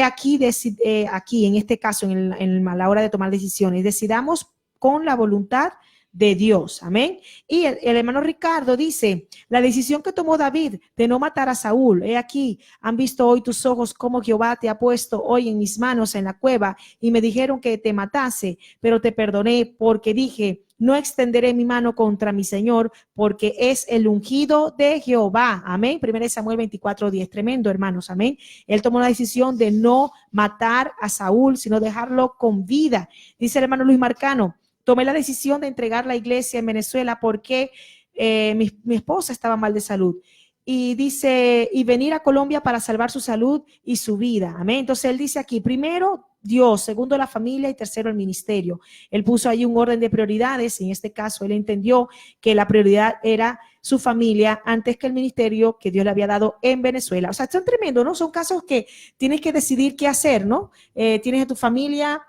Aquí en este caso, en la hora de tomar decisiones, decidamos con la voluntad de Dios. Amén. Y el hermano Ricardo dice, la decisión que tomó David de no matar a Saúl, he aquí, han visto hoy tus ojos cómo Jehová te ha puesto hoy en mis manos en la cueva y me dijeron que te matase, pero te perdoné porque dije, no extenderé mi mano contra mi Señor, porque es el ungido de Jehová. Amén. 1 Samuel 24:10. Tremendo, hermanos. Amén. Él tomó la decisión de no matar a Saúl, sino dejarlo con vida. Dice el hermano Luis Marcano, tomé la decisión de entregar la iglesia en Venezuela porque mi esposa estaba mal de salud. Y dice, y venir a Colombia para salvar su salud y su vida. Amén. Entonces él dice aquí, primero Dios, segundo la familia y tercero el ministerio. Él puso ahí un orden de prioridades y en este caso él entendió que la prioridad era su familia antes que el ministerio que Dios le había dado en Venezuela. O sea, son tremendos, ¿no? Son casos que tienes que decidir qué hacer, ¿no? Tienes a tu familia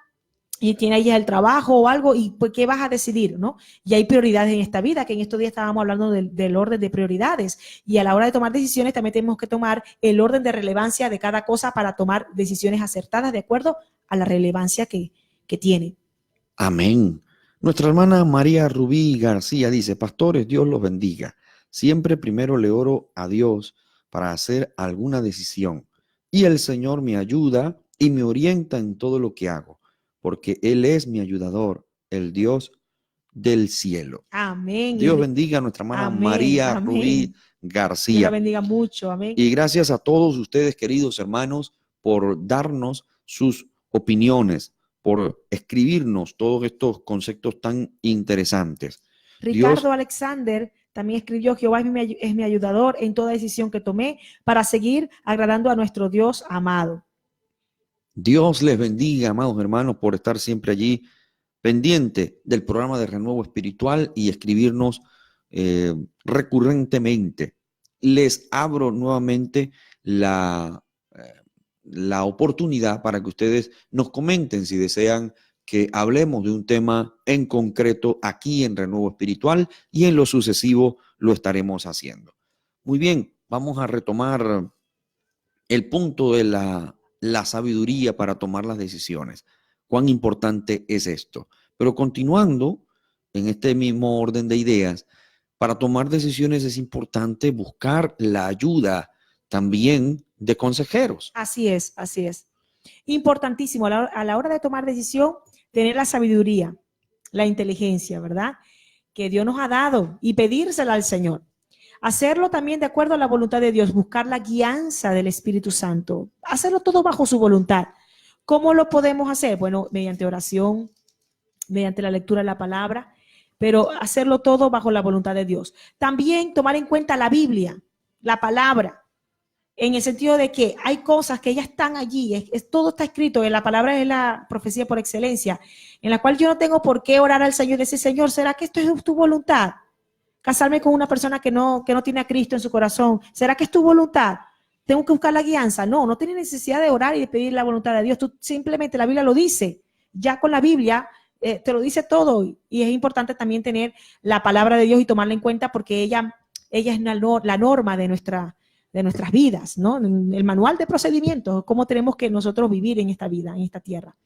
y tienes ya el trabajo o algo, y pues, ¿qué vas a decidir, no? Y hay prioridades en esta vida, que en estos días estábamos hablando del orden de prioridades, y a la hora de tomar decisiones también tenemos que tomar el orden de relevancia de cada cosa para tomar decisiones acertadas de acuerdo a la relevancia que tiene. Amén. Nuestra hermana María Rubí García dice, pastores, Dios los bendiga. Siempre primero le oro a Dios para hacer alguna decisión y el Señor me ayuda y me orienta en todo lo que hago, porque Él es mi ayudador, el Dios del cielo. Amén. Dios bendiga a nuestra hermana Amén, María amén. Rubí García. Dios la bendiga mucho. Amén. Y gracias a todos ustedes, queridos hermanos, por darnos sus opiniones, por escribirnos todos estos conceptos tan interesantes. Ricardo Dios, Alexander también escribió, Jehová es mi ayudador en toda decisión que tomé para seguir agradando a nuestro Dios amado. Dios les bendiga, amados hermanos, por estar siempre allí pendiente del programa de Renuevo Espiritual y escribirnos recurrentemente. Les abro nuevamente la oportunidad para que ustedes nos comenten si desean que hablemos de un tema en concreto aquí en Renuevo Espiritual, y en lo sucesivo lo estaremos haciendo. Muy bien, vamos a retomar el punto de la sabiduría para tomar las decisiones. ¿Cuán importante es esto? Pero continuando en este mismo orden de ideas, para tomar decisiones es importante buscar la ayuda también de consejeros. Así es, así es. Importantísimo a la hora de tomar decisión, tener la sabiduría, la inteligencia, ¿verdad? Que Dios nos ha dado y pedírsela al Señor. Hacerlo también de acuerdo a la voluntad de Dios, buscar la guianza del Espíritu Santo, hacerlo todo bajo su voluntad. ¿Cómo lo podemos hacer? Bueno, mediante oración, mediante la lectura de la palabra, pero hacerlo todo bajo la voluntad de Dios. También tomar en cuenta la Biblia, la palabra, en el sentido de que hay cosas que ya están allí, todo está escrito, en la palabra es la profecía por excelencia, en la cual yo no tengo por qué orar al Señor y decir, Señor, ¿será que esto es tu voluntad? Casarme con una persona que no tiene a Cristo en su corazón, ¿será que es tu voluntad? ¿Tengo que buscar la guianza? No tiene necesidad de orar y de pedir la voluntad de Dios, tú simplemente, la Biblia lo dice, ya con la Biblia te lo dice todo, y es importante también tener la palabra de Dios y tomarla en cuenta porque ella es la norma de nuestras vidas, ¿no? El manual de procedimientos, cómo tenemos que nosotros vivir en esta vida, en esta tierra.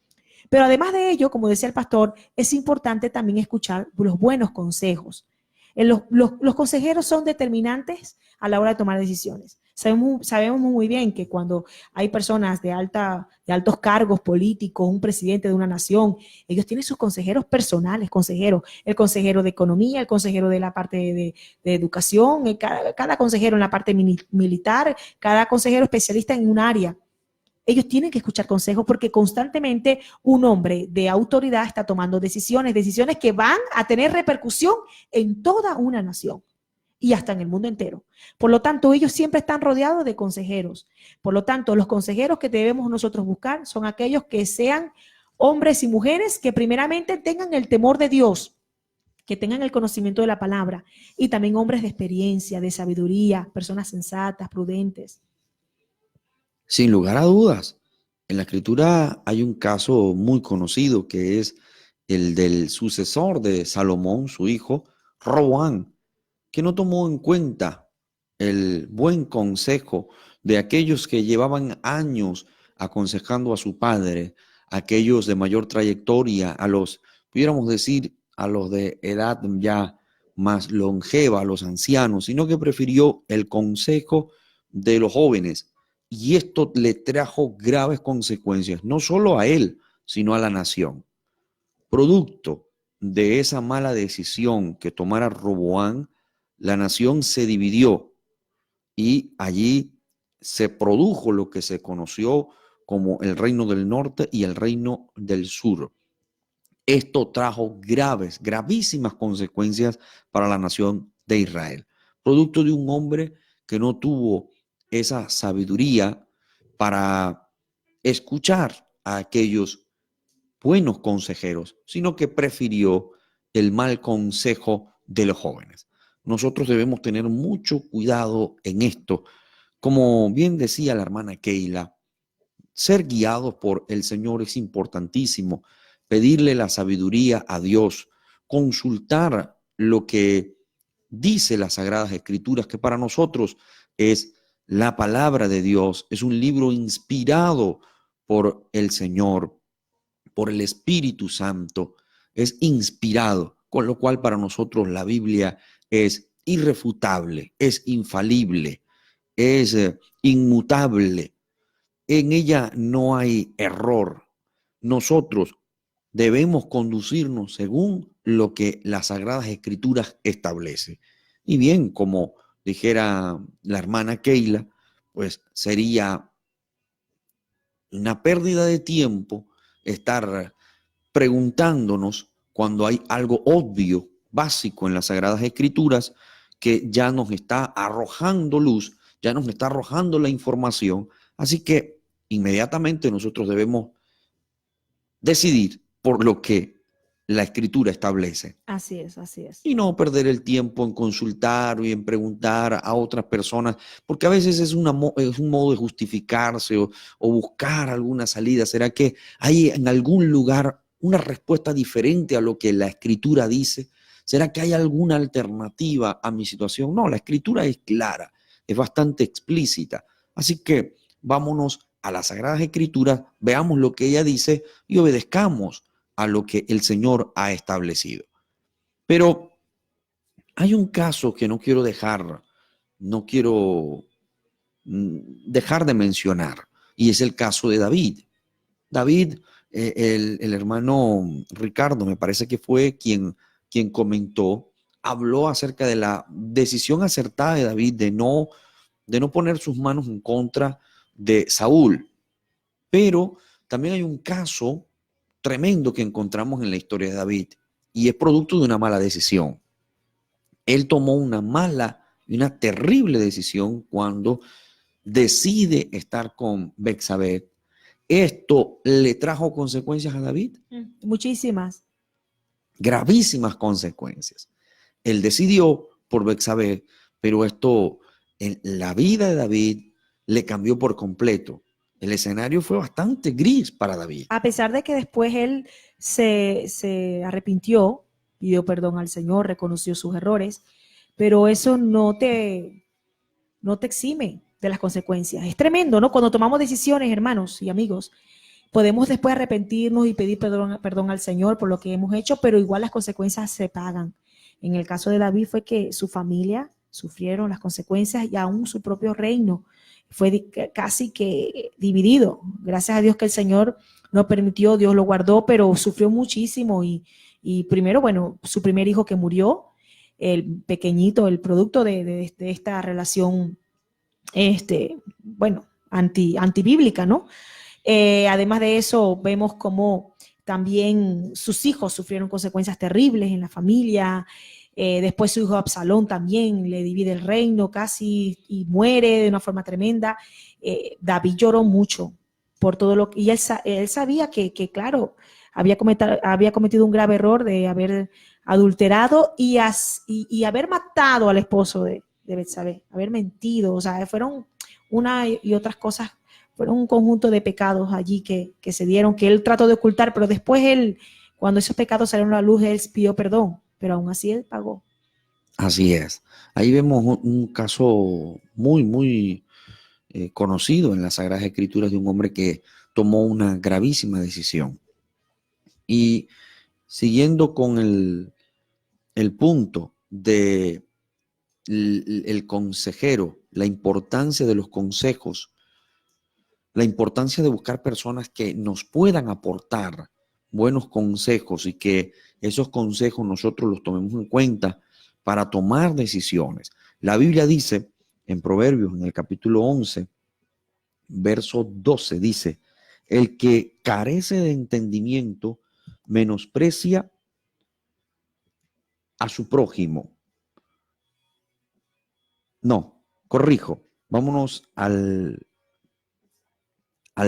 Pero además de ello, como decía el pastor, es importante también escuchar los buenos consejos. Los consejeros son determinantes a la hora de tomar decisiones. Sabemos muy bien que cuando hay personas de altos cargos políticos, un presidente de una nación, ellos tienen sus consejeros personales, el consejero de economía, el consejero de la parte de educación, cada consejero en la parte militar, cada consejero especialista en un área. Ellos tienen que escuchar consejos porque constantemente un hombre de autoridad está tomando decisiones que van a tener repercusión en toda una nación y hasta en el mundo entero. Por lo tanto, ellos siempre están rodeados de consejeros. Por lo tanto, los consejeros que debemos nosotros buscar son aquellos que sean hombres y mujeres que primeramente tengan el temor de Dios, que tengan el conocimiento de la palabra, y también hombres de experiencia, de sabiduría, personas sensatas, prudentes. Sin lugar a dudas, en la Escritura hay un caso muy conocido que es el del sucesor de Salomón, su hijo, Roboam, que no tomó en cuenta el buen consejo de aquellos que llevaban años aconsejando a su padre, aquellos de mayor trayectoria, pudiéramos decir, a los de edad ya más longeva, a los ancianos, sino que prefirió el consejo de los jóvenes. Y esto le trajo graves consecuencias, no solo a él, sino a la nación. Producto de esa mala decisión que tomara Roboán, la nación se dividió y allí se produjo lo que se conoció como el reino del norte y el reino del sur. Esto trajo gravísimas consecuencias para la nación de Israel, producto de un hombre que no tuvo esa sabiduría para escuchar a aquellos buenos consejeros, sino que prefirió el mal consejo de los jóvenes. Nosotros debemos tener mucho cuidado en esto. Como bien decía la hermana Keila, ser guiados por el Señor es importantísimo. Pedirle la sabiduría a Dios, consultar lo que dice las Sagradas Escrituras, que para nosotros es la palabra de Dios, es un libro inspirado por el Señor, por el Espíritu Santo, es inspirado, con lo cual para nosotros la Biblia es irrefutable, es infalible, es inmutable. En ella no hay error. Nosotros debemos conducirnos según lo que las Sagradas Escrituras establece. Y bien, como dijera la hermana Keila, pues sería una pérdida de tiempo estar preguntándonos cuando hay algo obvio, básico en las Sagradas Escrituras, que ya nos está arrojando luz, ya nos está arrojando la información. Así que inmediatamente nosotros debemos decidir por lo que la Escritura establece. Así es, así es. Y no perder el tiempo en consultar y en preguntar a otras personas, porque a veces es un modo de justificarse o buscar alguna salida. ¿Será que hay en algún lugar una respuesta diferente a lo que la Escritura dice? ¿Será que hay alguna alternativa a mi situación? No, la Escritura es clara, es bastante explícita. Así que vámonos a las Sagradas Escrituras, veamos lo que ella dice y obedezcamos a lo que el Señor ha establecido. Pero hay un caso que no quiero dejar de mencionar, y es el caso de David. David, el hermano Ricardo, me parece que fue quien comentó, habló acerca de la decisión acertada de David de no poner sus manos en contra de Saúl. Pero también hay un caso tremendo que encontramos en la historia de David, y es producto de una mala decisión. Él tomó una mala y una terrible decisión cuando decide estar con Betsabé. Esto le trajo consecuencias a David, Muchísimas. gravísimas consecuencias. Él decidió por Betsabé, pero esto en la vida de David le cambió por completo. El escenario fue bastante gris para David. A pesar de que después él se arrepintió, pidió perdón al Señor, reconoció sus errores, pero eso no te exime de las consecuencias. Es tremendo, ¿no? Cuando tomamos decisiones, hermanos y amigos, podemos después arrepentirnos y pedir perdón al Señor por lo que hemos hecho, pero igual las consecuencias se pagan. En el caso de David fue que su familia sufrieron las consecuencias y aún su propio reino fue casi que dividido. Gracias a Dios que el Señor no permitió, Dios lo guardó, pero sufrió muchísimo y primero, bueno, su primer hijo que murió, el pequeñito, el producto de esta relación, bueno, antibíblica, ¿no? Además de eso, vemos cómo también sus hijos sufrieron consecuencias terribles en la familia. Después su hijo Absalón también le divide el reino casi y muere de una forma tremenda. David lloró mucho por todo lo que... Y él sabía que claro, había cometido un grave error de haber adulterado y haber matado al esposo de Betsabé, haber mentido. O sea, fueron una y otras cosas, fueron un conjunto de pecados allí que se dieron, que él trató de ocultar, pero después él, cuando esos pecados salieron a la luz, él pidió perdón. Pero aún así él pagó. Así es. Ahí vemos un caso muy conocido en las Sagradas Escrituras de un hombre que tomó una gravísima decisión. Y siguiendo con el punto de el consejero, la importancia de los consejos, la importancia de buscar personas que nos puedan aportar buenos consejos y que esos consejos nosotros los tomemos en cuenta para tomar decisiones. La Biblia dice en Proverbios, en el capítulo 11, verso 12, dice: el que carece de entendimiento menosprecia a su prójimo. No, corrijo, vámonos al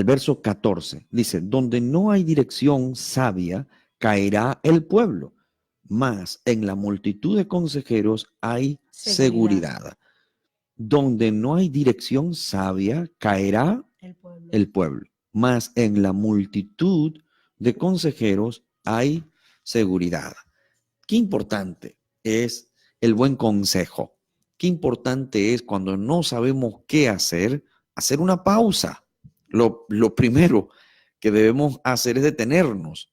verso 14. Dice: donde no hay dirección sabia, caerá el pueblo, mas en la multitud de consejeros hay seguridad. Donde no hay dirección sabia, caerá el pueblo, mas en la multitud de consejeros hay seguridad. Qué importante es el buen consejo. Qué importante es cuando no sabemos qué hacer una pausa. Lo primero que debemos hacer es detenernos.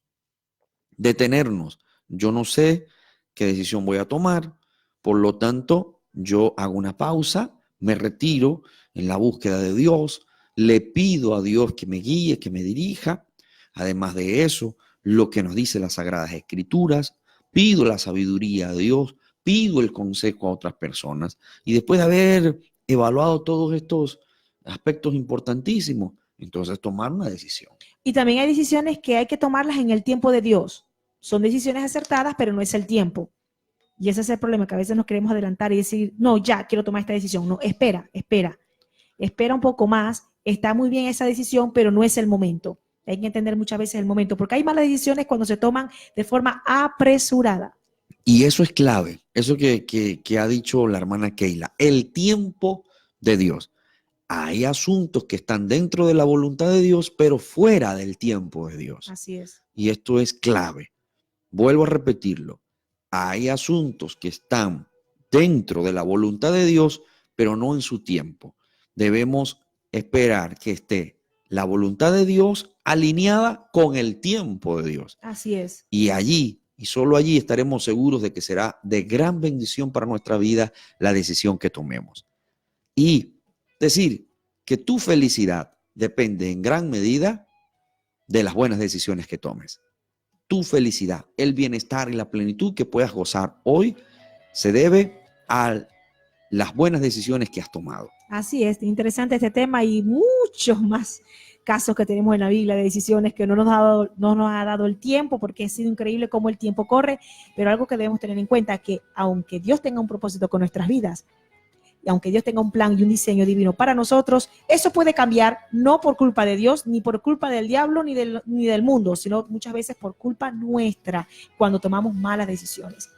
Yo no sé qué decisión voy a tomar, por lo tanto, yo hago una pausa, me retiro en la búsqueda de Dios, le pido a Dios que me guíe, que me dirija. Además de eso, lo que nos dice las Sagradas Escrituras, pido la sabiduría a Dios, pido el consejo a otras personas. Y después de haber evaluado todos estos aspectos importantísimos, entonces tomar una decisión. Y también hay decisiones que hay que tomarlas en el tiempo de Dios. Son decisiones acertadas, pero no es el tiempo. Y ese es el problema, que a veces nos queremos adelantar y decir, no, ya quiero tomar esta decisión. No, espera un poco más. Está muy bien esa decisión, pero no es el momento. Hay que entender muchas veces el momento, porque hay malas decisiones cuando se toman de forma apresurada. Y eso es clave, eso que ha dicho la hermana Keila, el tiempo de Dios. Hay asuntos que están dentro de la voluntad de Dios, pero fuera del tiempo de Dios. Así es. Y esto es clave. Vuelvo a repetirlo. Hay asuntos que están dentro de la voluntad de Dios, pero no en su tiempo. Debemos esperar que esté la voluntad de Dios alineada con el tiempo de Dios. Así es. Y allí, y solo allí, estaremos seguros de que será de gran bendición para nuestra vida la decisión que tomemos. Y decir que tu felicidad depende en gran medida de las buenas decisiones que tomes. Tu felicidad, el bienestar y la plenitud que puedas gozar hoy se debe a las buenas decisiones que has tomado. Así es, interesante este tema y muchos más casos que tenemos en la Biblia de decisiones que no nos ha dado el tiempo, porque ha sido increíble cómo el tiempo corre, pero algo que debemos tener en cuenta es que aunque Dios tenga un propósito con nuestras vidas, y aunque Dios tenga un plan y un diseño divino para nosotros, eso puede cambiar no por culpa de Dios, ni por culpa del diablo, ni del mundo, sino muchas veces por culpa nuestra cuando tomamos malas decisiones.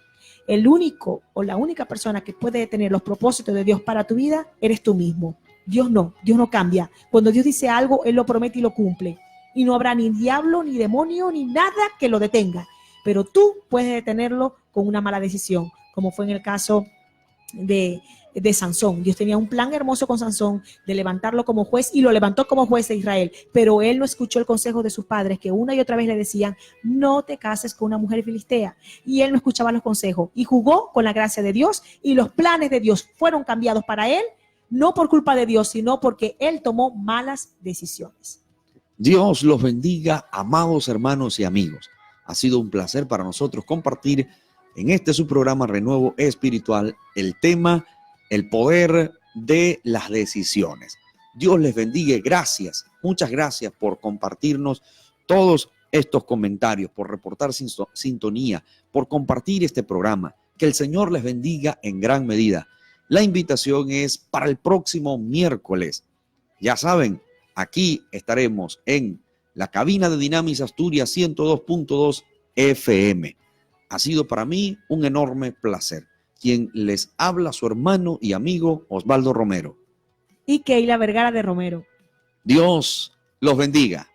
El único o la única persona que puede detener los propósitos de Dios para tu vida eres tú mismo. Dios no cambia. Cuando Dios dice algo, Él lo promete y lo cumple. Y no habrá ni diablo, ni demonio, ni nada que lo detenga. Pero tú puedes detenerlo con una mala decisión, como fue en el caso de Sansón. Dios tenía un plan hermoso con Sansón de levantarlo como juez y lo levantó como juez de Israel, pero él no escuchó el consejo de sus padres que una y otra vez le decían, no te cases con una mujer filistea, y él no escuchaba los consejos y jugó con la gracia de Dios y los planes de Dios fueron cambiados para él, no por culpa de Dios, sino porque él tomó malas decisiones. Dios los bendiga, amados hermanos y amigos. Ha sido un placer para nosotros compartir en este su programa Renuevo Espiritual el tema, el poder de las decisiones. Dios les bendiga. Gracias, muchas gracias por compartirnos todos estos comentarios, por reportar sintonía, por compartir este programa. Que el Señor les bendiga en gran medida. La invitación es para el próximo miércoles. Ya saben, aquí estaremos en la cabina de Dinamis Asturias 102.2 FM. Ha sido para mí un enorme placer. Quien les habla, su hermano y amigo Osvaldo Romero. Y Keila Vergara de Romero. Dios los bendiga.